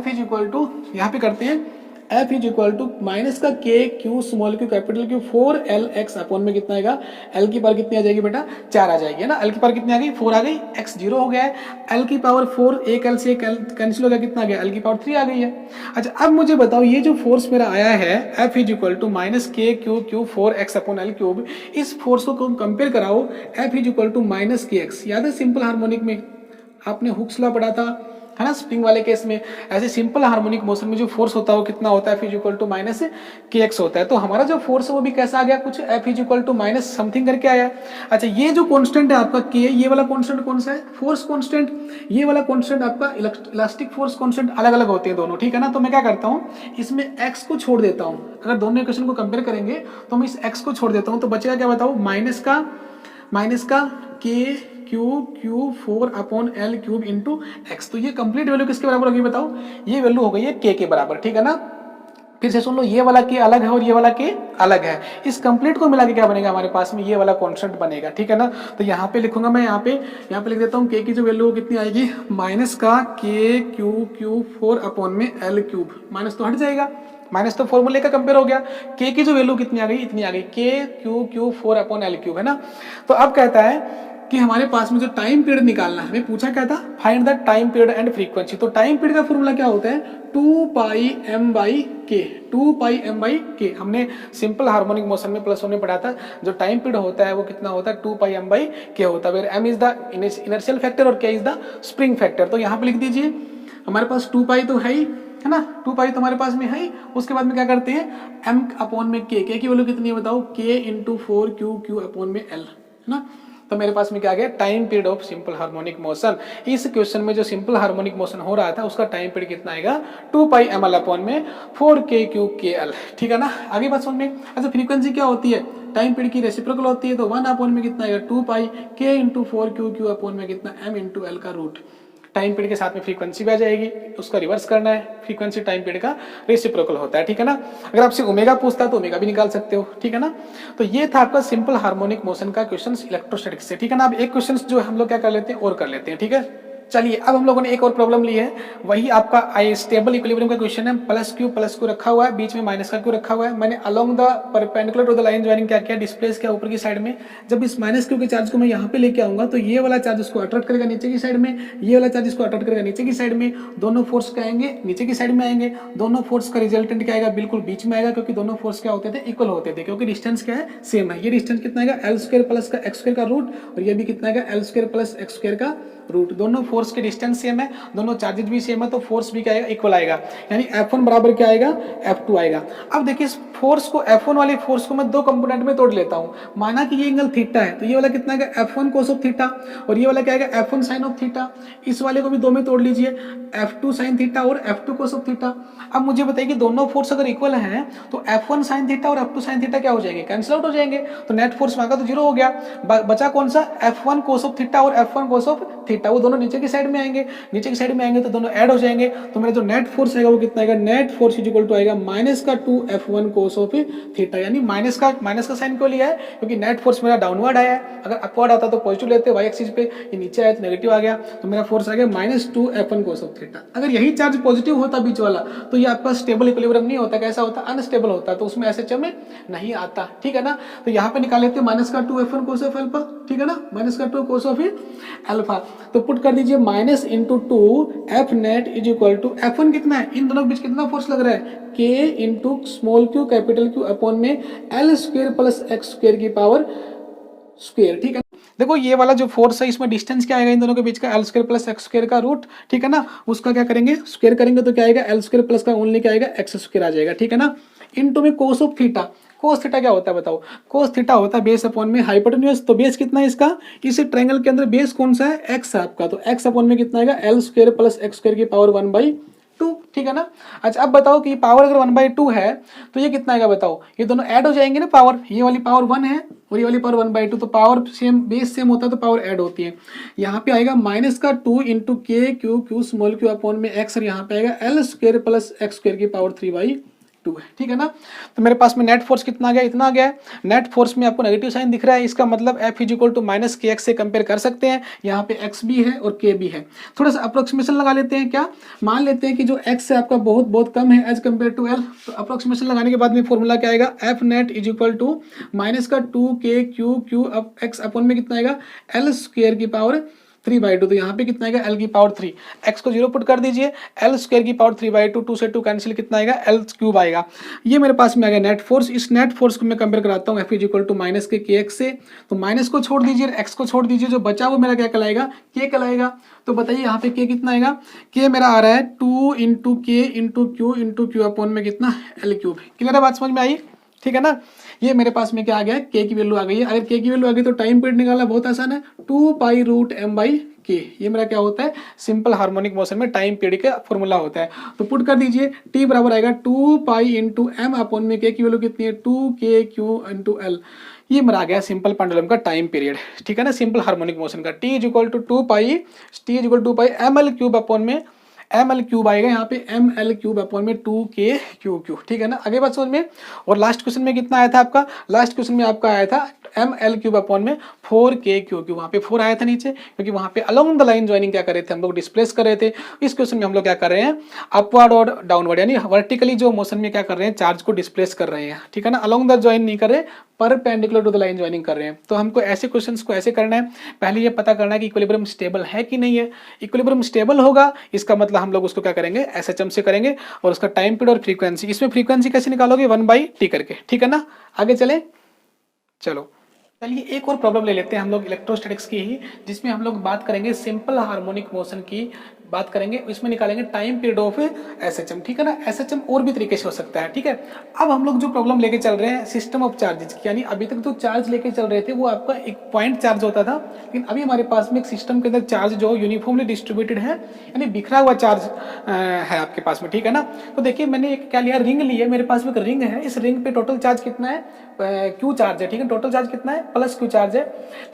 F इज इक्वल टू, यहाँ पे करते हैं F is equal to minus का K Q small Q capital Q 4lx upon में कितना आएगा, l की पावर कितनी आ जाएगी बेटा 4 आ जाएगी, है ना। l की पावर कितनी आ गई 4 आ गई, x 0 हो गया है, l की पावर 4 एक l से कैंसिल हो गया, कितना आ गया l की पावर 3 आ गई है। अच्छा अब मुझे बताओ ये जो फोर्स मेरा आया है F is equal to minus K Q Q 4x upon L cube, इस फोर्स को कंपेयर कराओ F is equal to minus K X. याद है सिंपल हार्मोनिक में आपने हुक्स लॉ पढ़ा था, है ना, स्प्रिंग वाले केस में। ऐसे सिंपल हार्मोनिक मोशन में जो फोर्स होता है वो कितना होता है, F is equal to minus K X होता है। तो हमारा जो फोर्स है वो भी कैसा आ गया, कुछ F is equal to minus something करके आया। अच्छा ये जो कांस्टेंट है आपका K, ये वाला कांस्टेंट कौन सा है, फोर्स कांस्टेंट, ये वाला कांस्टेंट आपका इलास्टिक फोर्स कांस्टेंट, अलग अलग होते हैं दोनों, ठीक है ना। तो मैं क्या करता हूँ इसमें x को छोड़ देता हूँ, अगर दोनों इक्वेशन को कंपेयर करेंगे तो मैं इस x को छोड़ देता हूँ, तो बचेगा क्या बताओ, माइनस का K Q 4 upon L cube into x. तो ये कंप्लीट वैल्यू किसके बराबर होगी बताओ, ये वैल्यू हो गई है के बराबर, ठीक है ना। फिर से सुन लो, ये वाला के अलग है और ये वाला के अलग है, इस कंप्लीट को मिला के क्या बनेगा हमारे पास में, ये वाला कांस्टेंट बनेगा, ठीक है ना। तो यहाँ पे लिखूंगा मैं, यहाँ पे लिख देता हूँ के की जो वैल्यू कितनी आएगी, माइनस का के क्यू 4 अपॉन में एल क्यूब, माइनस तो हट जाएगा, माइनस तो फॉर्मूले का कंपेयर हो गया, के की जो वैल्यू कितनी आ गई, इतनी आ गई, के क्यू 4 अपॉन एल क्यूब, है ना। तो अब कहता है कि हमारे पास में जो टाइम पीरियड निकालना है, हमें पूछा क्या था, find the time period and frequency. तो टाइम पीरियड का फॉर्मूला क्या होता है, 2πm/k। हमने सिंपल हार्मोनिक मोशन में +1 में पढ़ा था, जो टाइम पीरियड होता है वो कितना होता है, 2πm/k होता है, where m is the inertial factor और k is the spring factor. तो यहाँ पे लिख दीजिए, हमारे पास 2π तो है ही, है ना, 2π तो हमारे पास में है। उसके बाद में क्या करते हैं, m अपॉन में k की वैल्यू कितनी है बताओ, k इंटू 4q अपॉन में l, है ना। तो मेरे पास में क्या आ गया, time period of simple harmonic motion. इस क्वेश्चन में जो सिंपल हार्मोनिक मोशन हो रहा था उसका टाइम पीरियड कितना आएगा, 2πml अपॉन में 4k⁴kl, ठीक है ना। आगे बात समझ में। अच्छा फ्रीक्वेंसी क्या होती है, टाइम पीरियड की रेसिप्रोकल होती है, तो 1 अपॉन में कितना आएगा, 2πk इंटू 4q अपॉन में कितना m इंटू l का रूट। टाइम पीरियड के साथ में फ्रीक्वेंसी भी आ जाएगी, उसका रिवर्स करना है, फ्रीक्वेंसी टाइम पीरियड का रेसिप्रोकल होता है, ठीक है ना। अगर आपसे ओमेगा पूछता है तो ओमेगा भी निकाल सकते हो, ठीक है ना। तो ये था आपका सिंपल हार्मोनिक मोशन का क्वेश्चन इलेक्ट्रोस्टैटिक्स से, ठीक है ना। अब एक क्वेश्चन जो हम लोग क्या कर लेते हैं और कर लेते हैं, ठीक है। चलिए अब हम लोगों ने एक और प्रॉब्लम ली है, वही आपका आई स्टेबल इक्विलिब्रियम का क्वेश्चन है। प्लस क्यू रखा हुआ है, बीच में माइनस का क्यू रखा हुआ है। मैंने along the perpendicular to the line joining क्या किया, डिस्प्लेस किया ऊपर की साइड में। जब इस माइनस क्यू के चार्ज को मैं यहाँ पे लेके आऊंगा तो ये वाला चार्ज इसको अट्रैक्ट करेगा नीचे की साइड में, ये वाला चार्ज इसको अट्रैक्ट करेगा नीचे की साइड में। दोनों फोर्स क्या आएंगे, नीचे की साइड में आएंगे। दोनों फोर्स का रिजल्टेंट क्या आएगा, बिल्कुल बीच में आएगा, क्योंकि दोनों फोर्स क्या होते थे, इक्वल होते थे, क्योंकि डिस्टेंस क्या है, सेम है। ये डिस्टेंस कितना आएगा, l² प्लस का x² का रूट, और ये भी कितना आएगा, l² प्लस x² का रूट। दोनों फोर्स के डिस्टेंस सेम है, दोनों चार्जेस भी सेम है, तो फोर्स भी क्या आएगा, इक्वल आएगा। यानी F1 बराबर क्या आएगा, F2 आएगा। अब देखिए इस फोर्स को, F1 वाली फोर्स को मैं दो कंपोनेंट में तोड़ लेता हूं। माना कि ये एंगल थीटा है, तो ये वाला कितना आएगा, F1 cos ऑफ थीटा, और ये वाला क्या आएगा, F1 sin ऑफ थीटा। इस वाले को भी दो में तोड़ लीजिए, F2 sin थीटा और F2 cos ऑफ थीटा। अब मुझे बताइए कि दोनों फोर्स अगर इक्वल हैं तो F1 sin थीटा और F2 sin थीटा क्या हो जाएंगे, कैंसिल आउट हो जाएंगे। तो नेट फोर्स मांगा तो 0 हो गया, बचा कौन सा, F1 cos ऑफ थीटा और F1 cos ऑफ थीटा। वो दोनों नीचे की साइड में आएंगे, नीचे की साइड में आएंगे तो दोनों ऐड हो जाएंगे। तो मेरा जो नेट फोर्स आएगा वो कितना आएगा, net force is equal to आएगा माइनस का 2F1 cos ऑफ थीटा। यानी माइनस का साइन क्यों लिया है, क्योंकि नेट फोर्स मेरा डाउनवर्ड आया है। अगर अपवर्ड आता तो पॉजिटिव लेते, वाई एक्सिस पे, ये नीचे आया तो नेगेटिव आ गया, तो मेरा फोर्स आ गया -2F1 cos ऑफ थीटा। अगर यही चार्ज पॉजिटिव होता बीच वाला तो ये आपका स्टेबल इक्विलिब्रियम नहीं होता, कैसा होता, अनस्टेबल होता, तो उसमें ऐसे में नहीं आता, ठीक है ना। तो यहाँ पे निकाल लेते हैं -2F1 cos ऑफ अल्फा, ठीक है ना, -2 cos ऑफ अल्फा। तो पुट कर दीजिए minus into 2F net is equal to F1 कितना है, इन दोनों के बीच कितना फोर्स लग रहा है, K into small Q capital Q upon में L² प्लस x² की पावर स्क्वायर, ठीक है। देखो ये वाला जो फोर्स है इसमें डिस्टेंस क्या आएगा इन दोनों के बीच का, L square plus X square का रूट, ठीक है ना। उसका क्या करेंगे, स्क्वायर करेंगे तो क्या आएगा, एल स्क्वायर प्लस का ओनली क्या आएगा, एक्स स्क्वायर आ जाएगा, ठीक है ना। इनटू में cos of theta, cos theta क्या होता है बताओ, कोस थीटा होता है बेस अपॉन में हाइपोटेन्यूज। तो बेस कितना है इसका, इस ट्रायंगल के अंदर बेस कौन सा है, एक्स है आपका, तो एक्स अपॉन में कितना आएगा, L square plus X square की पावर 1/2, ठीक है ना। अच्छा अब बताओ कि पावर अगर 1/2 है तो ये कितना आएगा बताओ, ये दोनों ऐड हो जाएंगे ना पावर, ये वाली पावर 1 है और ये वाली पावर 1/2, तो पावर सेम, बेस सेम होता है तो पावर ऐड होती है। यहाँ पे आएगा माइनस का 2 इंटू के Q Q small Q upon में एक्स, और यहाँ पे आएगा L square plus X square की पावर 3/2 है, ठीक है ना। तो मेरे पास में नेट फोर्स कितना आ गया, इतना आ गया है। नेट फोर्स में आपको नेगेटिव साइन दिख रहा है, इसका मतलब F is equal to minus K X से कंपेयर कर सकते हैं। यहाँ पे x भी है और k भी है। थोड़ा सा अप्रोक्सीमेशन लगा लेते हैं, क्या मान लेते हैं कि जो x है आपका बहुत बहुत कम है एज कम्पेयर टू l, तो अप्रोक्सीमेशन लगाने के बाद में फॉर्मूला क्या आएगा, F net is equal to minus का 2k क्यू क्यू अब x अपॉन में कितना आएगा, एल स्क्वायर की पावर 3/2, तो यहाँ पे कितना आएगा, एल की पावर 3, एक्स को 0 पुट कर दीजिए, एल स्क्वायर की पावर 3/2, 2 से 2 कैंसिल, कितना आएगा, एल क्यूब आएगा। ये मेरे पास में आ गया नेट फोर्स। इस नेट फोर्स को मैं कंपेयर कराता हूँ F is equal to minus K X से, तो माइनस को छोड़ दीजिए, एक्स को छोड़ दीजिए, जो बचा वो मेरा क्या कहलाएगा, के कहलाएगा। तो बताइए यहाँ पे के कितना आएगा, के मेरा आ रहा है 2 इंटू के इंटू क्यू अपॉन में कितना, एल क्यूब। क्लियर है, बात समझ में आई, ठीक है ना। ये मेरे पास में क्या आ गया है, के की वैल्यू आ गई है। अगर के की वैल्यू आ गई तो टाइम पीरियड निकालना बहुत आसान है, 2π√m/k, ये मेरा क्या होता है, सिंपल हार्मोनिक मोशन में टाइम पीरियड का फॉर्मूला होता है। तो पुट कर दीजिए, t बराबर आएगा 2π इंटू एम अपॉन में के की वैल्यू कितनी है, 2k/q इंटू एल। ये मेरा आ गया सिंपल पेंडुलम का टाइम पीरियड, ठीक है ना, सिंपल हार्मोनिक मोशन का। t is equal to 2π ml³ upon में ml³ आएगा, यहाँ पे ml³ अपॉन में 2k/q, ठीक है ना। आगे बात समझ में। और लास्ट क्वेश्चन में कितना आया था आपका, लास्ट क्वेश्चन में आपका आया था ml³ अपॉन में 4k/q, वहाँ पे 4 आया था नीचे, क्योंकि वहाँ पे अलोंग द लाइन ज्वाइनिंग क्या कर रहे थे हम लोग, डिस्प्लेस कर रहे थे। इस क्वेश्चन में हम लोग क्या कर रहे हैं, अपवर्ड और डाउनवर्ड, यानी वर्टिकली जो मोशन में क्या कर रहे हैं, चार्ज को डिस्प्लेस कर रहे हैं, ठीक है ना। अलोंग द ज्वाइन नहीं कर रहे, perpendicular to the line joining कर रहे हैं। तो हमको ऐसे क्वेश्चंस को ऐसे करना है, पहले ये पता करना है कि इक्विलिब्रियम स्टेबल है कि नहीं है। इक्विलिब्रियम स्टेबल होगा, इसका मतलब हम लोग उसको क्या करेंगे, एसएचएम से करेंगे, और उसका टाइम पीरियड और फ्रीक्वेंसी, इसमें फ्रीक्वेंसी कैसे निकालोगे, 1/t करके, ठीक है ना। आगे चले, चलो चलिए एक और प्रॉब्लम ले लेते हैं हम लोग इलेक्ट्रोस्टैटिक्स की ही, जिसमें हम लोग बात करेंगे सिंपल हार्मोनिक मोशन की बात करेंगे, इसमें निकालेंगे टाइम पीरियड ऑफ एसएचएम, ठीक है ना। एसएचएम और भी तरीके से हो सकता है, ठीक है। अब हम लोग जो प्रॉब्लम लेके चल रहे हैं सिस्टम ऑफ चार्जेस की, यानी अभी तक जो चार्ज लेके चल रहे थे वो आपका एक पॉइंट चार्ज होता था, लेकिन अभी हमारे पास में एक सिस्टम के अंदर चार्ज जो यूनिफॉर्मली डिस्ट्रीब्यूटेड है, यानी बिखरा हुआ चार्ज है आपके पास में, ठीक है ना। तो देखिए मैंने एक क्या लिया, रिंग ली है, मेरे पास में एक रिंग है, इस रिंग पे टोटल चार्ज कितना है, क्यू चार्ज है, ठीक है, टोटल चार्ज कितना है, प्लस क्यू चार्ज है।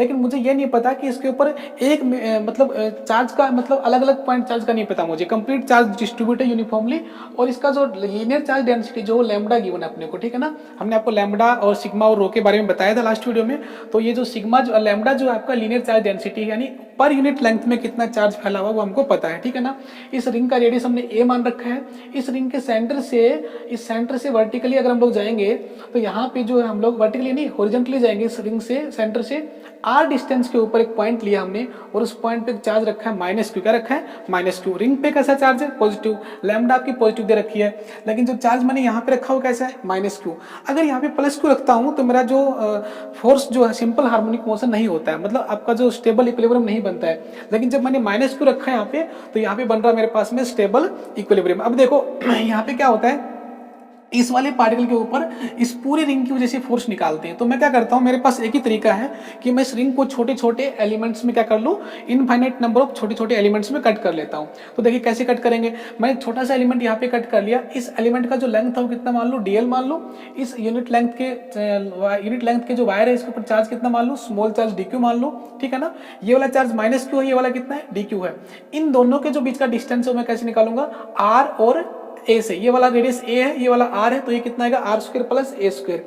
लेकिन मुझे ये नहीं पता कि इसके ऊपर एक मतलब चार्ज का मतलब अलग अलग पॉइंट चार्ज का नहीं पता मुझे, कंप्लीट चार्ज डिस्ट्रीब्यूट है यूनिफॉर्मली, और इसका जो लीनियर चार्ज डेंसिटी जो लैम्बडा गिवन है अपने को, ठीक है ना। हमने आपको लैम्बडा और सिग्मा और रो के बारे में बताया था लास्ट वीडियो में। तो ये जो सिग्मा जो लैम्बडा जो आपका लीनियर चार्ज डेंसिटी है, यानी पर यूनिट लेंथ में कितना चार्ज फैला हुआ वो हमको पता है, ठीक है ना। इस रिंग का रेडियस हमने ए मान रखा है। इस रिंग के सेंटर से, इस सेंटर से वर्टिकली अगर हम लोग जाएंगे तो यहाँ पे जो है हम लोग वर्टिकली नहीं हॉरिजॉन्टली जाएंगे, इस रिंग से सेंटर से आर डिस्टेंस के ऊपर एक पॉइंट लिया हमने, और उस पॉइंट पे चार्ज रखा है -q, क्या रखा है, -q। रिंग पे कैसा चार्ज है, पॉजिटिव, लैम्बडा आपकी पॉजिटिव दे रखी है, लेकिन जो चार्ज मैंने यहाँ पे रखा हो कैसा है, -q। अगर यहाँ पे +q रखता हूँ तो मेरा जो फोर्स जो है सिंपल हार्मोनिक मोशन नहीं होता है, मतलब आपका जो स्टेबल इक्विलिब्रियम नहीं बनता है। लेकिन जब मैंने -q रखा है यहाँ पे, तो यहाँ पे बन रहा है मेरे पास में स्टेबल इक्विलिब्रियम। अब देखो यहाँ पे क्या होता है, इस वाले पार्टिकल के ऊपर इस पूरी रिंग की वजह से फोर्स निकालते हैं। तो मैं क्या करता हूं, मेरे पास एक ही तरीका है कि मैं इस रिंग को छोटे छोटे एलिमेंट्स में क्या कर लूं, इनफाइनाइट नंबर ऑफ छोटे छोटे एलिमेंट्स में कट कर लेता हूं। तो देखिए कैसे कट करेंगे, मैंने एक छोटा सा एलिमेंट यहाँ पे कट कर लिया, इस एलिमेंट का जो लेंथ है वो कितना मान लो, dl मान लो। इस यूनिट लेंथ के जो वायर है इसके ऊपर चार्ज कितना मान लो, स्मॉल चार्ज dq मान लो, ठीक है ना। ये वाला चार्ज -q है, ये वाला कितना है, dq है। इन दोनों के जो बीच का डिस्टेंस है मैं कैसे निकालूंगा, r और a से, ये वाला रेडियस a है, ये वाला r है, तो ये कितना आएगा, r² प्लस a²।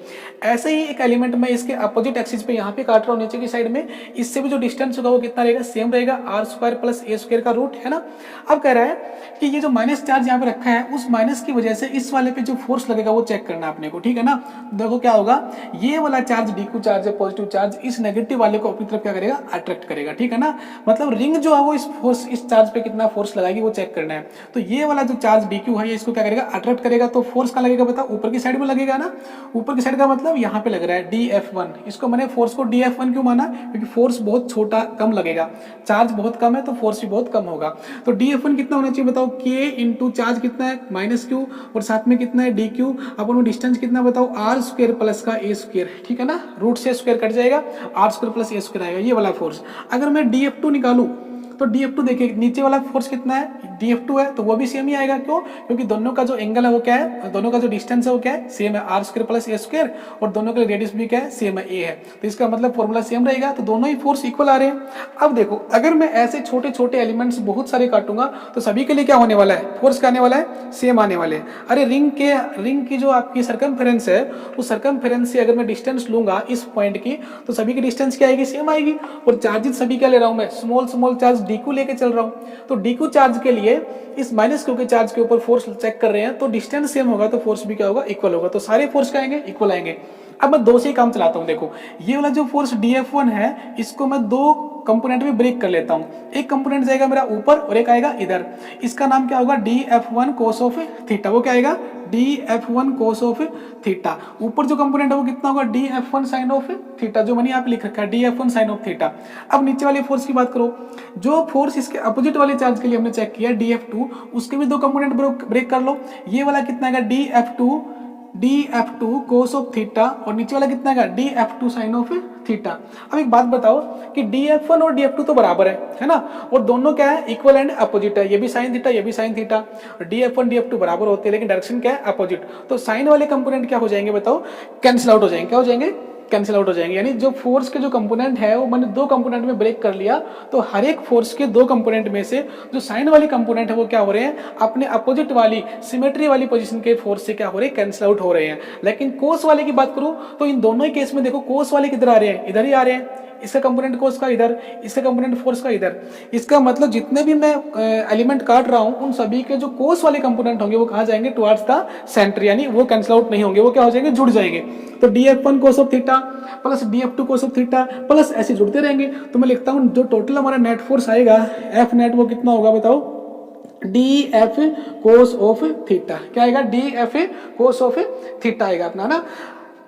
ऐसे ही एक एलिमेंट में इसके अपोजिट एक्सिस पे यहाँ पे काट रहा हूँ नीचे की साइड में, इससे भी जो डिस्टेंस होगा वो कितना रहेगा, सेम रहेगा, r² प्लस a² का रूट, है ना। अब कह रहा है कि ये जो माइनस चार्ज यहाँ पे रखा है, उस माइनस की वजह से इस वाले पे जो फोर्स लगेगा वो चेक करना अपने को, ठीक है ना। देखो क्या होगा, ये वाला चार्ज dq चार्ज है, पॉजिटिव चार्ज, इस नेगेटिव वाले को अपनी तरफ क्या करेगा, अट्रैक्ट करेगा, ठीक है ना। मतलब रिंग जो है वो इस चार्ज पे कितना फोर्स लगाएगी वो चेक करना है। तो ये वाला जो चार्ज dq है, इसको को क्या करेगा, अट्रैक्ट करेगा। तो फोर्स कहाँ लगेगा बताओ, ऊपर की साइड में लगेगा ना। ऊपर की साइड का मतलब यहाँ पे लग रहा है DF1। इसको मैंने फोर्स को DF1 क्यों माना, क्योंकि फोर्स बहुत छोटा कम लगेगा, चार्ज बहुत कम है तो फोर्स भी बहुत कम होगा। तो DF1 कितना होना चाहिए बताओ, K इंटू चार्ज कितना है -Q और साथ में कितना है DQ अपन डिस्टेंस कितना बताओ, R स्क्वायर प्लस का A स्क्वायर, ठीक है ना। रूट से स्क्वायर कट जाएगा, R square plus A square आएगा, ये वाला फोर्स। अगर मैं DF2 निकालूं तो DF2 देखिए नीचे वाला फोर्स कितना है, DF2 है, तो वो भी सेम ही आएगा। क्यों, क्योंकि दोनों का जो एंगल है वो क्या है, दोनों का जो डिस्टेंस है वो क्या है, सेम है, R square plus A square, और दोनों का रेडियस भी क्या है, सेम है, A है। तो इसका मतलब फॉर्मूला सेम रहेगा, तो दोनों ही फोर्स इक्वल आ रहे हैं। अब देखो अगर मैं ऐसे छोटे छोटे एलिमेंट्स बहुत सारे काटूंगा तो सभी के लिए क्या होने वाला है, फोर्स क्या आने वाला है, सेम आने वाले। अरे रिंग की जो आपकी सर्कमफेरेंस है, उस सर्कमफेरेंस से अगर मैं डिस्टेंस लूंगा इस पॉइंट की, तो सभी की डिस्टेंस क्या आएगी, सेम आएगी। और चार्जेस सभी क्या ले रहा हूं मैं, स्मॉल स्मॉल चार्ज DQ लेके चल रहा हूं। तो DQ चार्ज के लिए इस -Q के चार्ज के ऊपर फोर्स चेक कर रहे हैं, तो डिस्टेंस सेम होगा तो फोर्स भी क्या होगा, इक्वल होगा। तो सारे फोर्स क्या आएंगे, इक्वल आएंगे। अब मैं दो से ही काम चलाता हूं। देखो ये वाला जो फोर्स DF1 है, इसको मैं दो कंपोनेंट में ब्रेक कर लेता हूं। एक कंपोनेंट जाएगा मेरा ऊपर और एक आएगा इधर। इसका नाम क्या होगा, DF1 cos ऑफ थीटा। वो क्या आएगा, DF1 cos ऑफ थीटा। ऊपर जो कंपोनेंट है वो कितना होगा, DF1 sin ऑफ थीटा, जो मैंने यहाँ पे लिख रखा है DF1 sin ऑफ थीटा। अब नीचे वाले फोर्स की बात करो, जो फोर्स इसके अपोजिट वाले चार्ज के लिए हमने चेक किया DF2, उसके भी दो कंपोनेंट ब्रेक कर लो। ये वाला कितना आएगा, DF2 cos ऑफ थीटा, और नीचे वाला कितना आएगा, DF2 sin ऑफ थीटा। अब एक बात बताओ कि DF1 और DF2 तो बराबर है ना, और दोनों क्या है, इक्वल एंड अपोजिट है। ये भी sin थीटा, ये भी sin थीटा। DF1 DF2 बराबर होते हैं, लेकिन डायरेक्शन क्या है, अपोजिट। तो साइन वाले कंपोनेंट क्या हो जाएंगे बताओ, कैंसिल आउट हो जाएंगे। क्या हो जाएंगे, कैंसिल आउट हो जाएंगे। यानी जो फोर्स के जो कंपोनेंट है वो मैंने दो कंपोनेंट में ब्रेक कर लिया, तो हर एक फोर्स के दो कंपोनेंट में से जो साइन वाली कंपोनेंट है वो क्या हो रहे हैं, अपने अपोजिट वाली सिमेट्री वाली पोजीशन के फोर्स से क्या हो रहे हैं, कैंसिल आउट हो रहे हैं। लेकिन कोस वाले की बात करूं तो इन दोनों ही केस में देखो कोस वाले किधर आ रहे हैं, इधर ही आ रहे हैं। इसका कंपोनेंट कोस का इधर, इसका कंपोनेंट फोर्स का इधर। इसका मतलब जितने भी मैं एलिमेंट काट रहा हूं उन सभी के जो कोस वाले कंपोनेंट होंगे वो कहां जाएंगे, टुवर्ड्स द सेंटर, यानी वो कैंसिल आउट नहीं होंगे, वो क्या हो जाएंगे, जुड़ जाएंगे। तो DF1 cos of theta plus DF2 cos of theta plus ऐसे जुड़ते रहेंगे। तो मैं लिखता हूं जो टोटल हमारा नेट फोर्स आएगा F नेट, वो कितना होगा बताओ, DF cos ऑफ थीटा। क्या आएगा, DF cos ऑफ थीटा आएगा अपना ना।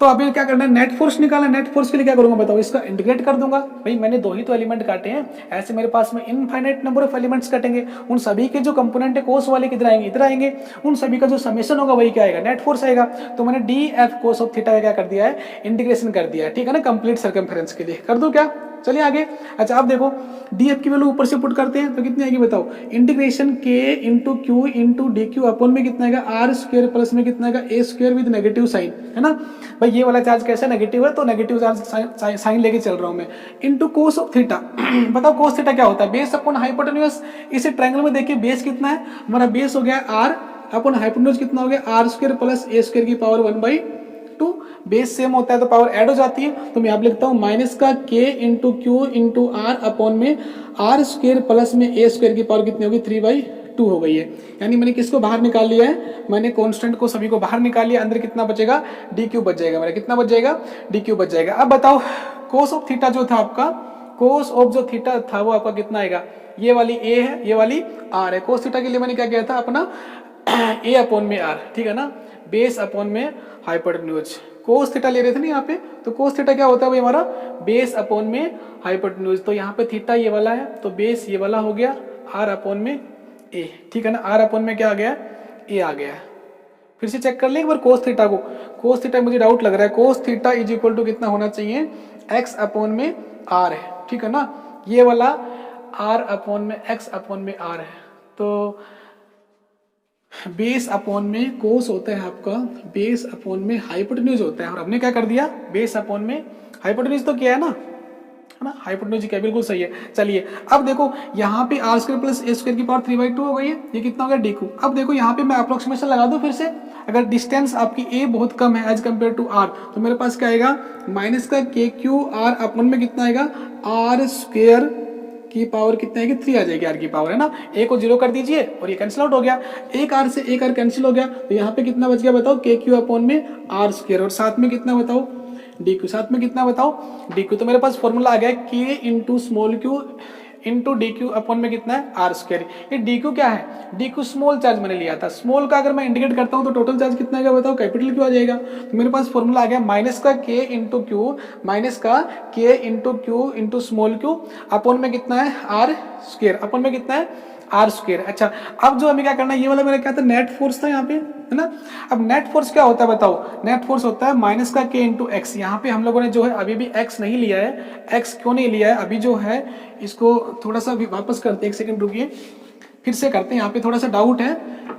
तो अभी क्या करना है, नेट फोर्स निकालना। नेट फोर्स के लिए क्या करूंगा बताओ, इसका इंटीग्रेट कर दूंगा। भाई मैंने दो ही तो एलिमेंट काटे हैं, ऐसे मेरे पास में इनफाइनाइट नंबर ऑफ एलिमेंट्स कटेंगे। उन सभी के जो कंपोनेंट है कोस वाले किधर आएंगे, इधर आएंगे। उन सभी का जो समेशन होगा वही क्या आएगा, नेट फोर्स आएगा। तो मैंने DF cos ऑफ थीटा का क्या कर दिया है, इंटीग्रेशन कर दिया है, ठीक है ना, कंप्लीट सर्कमफेरेंस के लिए। कर दूं क्या, चलिए आगे। अच्छा अब देखो DF की वैल्यू ऊपर से पुट करते हैं तो कितनी आएगी बताओ, integration K into Q into DQ अपन में कितना आएगा, R स्क्वायर प्लस में कितना आएगा, A square with negative sign, है ना। भाई ये वाला चार्ज कैसा नेगेटिव है, तो नेगेटिव चार्ज साइन लेके चल रहा हूं मैं, इंटू कोस ऑफ थीटा। बताओ कोस थीटा क्या होता है, बेस अपॉन हाइपोटेन्यूज। इसे ट्रायंगल में देखिए बेस कितना है हमारा, बेस हो गया R अपॉन हाइपोटेन्यूज कितना हो गया, R square plus A square की पावर 1/2। बेस सेम होता है तो पावर ऐड हो जाती है। तो मैं यहाँ पे लिखता हूँ माइनस का K into Q into R upon में R स्क्वायर प्लस में A स्क्वायर की पावर कितनी होगी, 3/2 हो गई है। यानी मैंने किसको बाहर निकाल लिया है, मैंने कांस्टेंट को सभी को बाहर निकाल लिया। अंदर कितना बचेगा, DQ बच जाएगा मेरा, कितना बच जाएगा, DQ बच जाएगा। अब बताओ कोस ऑफ थीटा जो था आपका, कोस ऑफ जो थीटा था वो आपका कितना आएगा, ये वाली A है, ये वाली R है। कोस थीटा के लिए मैंने क्या किया था अपना A अपॉन में R, ठीक है ना, बेस अपॉन में हाइपोटेन्यूज। कोस थीटा ले रहे थे ना यहाँ पे, तो कोस थीटा क्या होता है भाई हमारा, बेस अपॉन में हाइपोटेन्यूज। तो यहाँ पे थीटा ये वाला है तो बेस ये वाला हो गया, R अपॉन में A, ठीक है ना, R अपॉन में क्या आ गया, A आ गया। फिर से चेक कर लें एक बार कोस थीटा को। कोस थीटा मुझे डाउट लग रहा है, cos theta is equal to कितना होना चाहिए, X अपॉन में R है, ठीक है ना। ये वाला R अपॉन में X अपॉन में R है। तो बेस अपॉन में कोस होता है आपका, बेस अपॉन में हाइपोटेन्यूज होता है। और हमने क्या कर दिया, बेस अपॉन में हाइपोटेन्यूज तो किया है ना, हाइपोटेन्यूज क्या, बिल्कुल सही है। चलिए अब देखो यहाँ पे R square plus A square की पावर 3/2 हो गई है, ये कितना हो गया, DQ। अब देखो यहाँ पे मैं अप्रोक्सीमेशन लगा दूं फिर से, अगर डिस्टेंस आपकी A बहुत कम है एज कम्पेयर टू R, तो मेरे पास क्या आएगा, माइनस का KQR अपॉन में कितना आएगा, R स्क्वायर की पावर कितना आएगी, 3 आ जाएगी R की पावर, है ना। A को 0 कर दीजिए और ये कैंसिल आउट हो गया, एक R से एक R कैंसिल हो गया। तो यहाँ पे कितना बच गया बताओ, KQ अपॉन में R स्क्वायर, और साथ में कितना बताओ, DQ, साथ में कितना बताओ, DQ। तो मेरे पास फॉर्मूला आ गया K into small Q into D Q upon में कितना है आर स्क्वायर। ये डी क्यू क्या है, डी क्यू स्मॉल चार्ज मैंने लिया था, स्मॉल का अगर मैं इंडिकेट करता हूँ तो टोटल चार्ज कितना आएगा बताओ, कैपिटल क्यू आ जाएगा। तो मेरे पास फॉर्मूला आ गया माइनस का के इंटू क्यू, माइनस का K into Q into small Q upon में कितना है आर स्क्वायर, अपन में कितना है आर स्क्वायर। अच्छा अब जो हमें क्या करना है, ये वाला मेरा क्या था नेट फोर्स था यहाँ पे, है ना। अब नेट फोर्स क्या होता है बताओ, नेट फोर्स होता है माइनस का के इंटू एक्स। यहाँ पे हम लोगों ने जो है अभी भी एक्स नहीं लिया है, एक्स क्यों नहीं लिया है, अभी जो है इसको थोड़ा सा वापस करते हैं, एक सेकंड रुकिए, फिर से करते हैं, यहाँ पे थोड़ा सा डाउट है।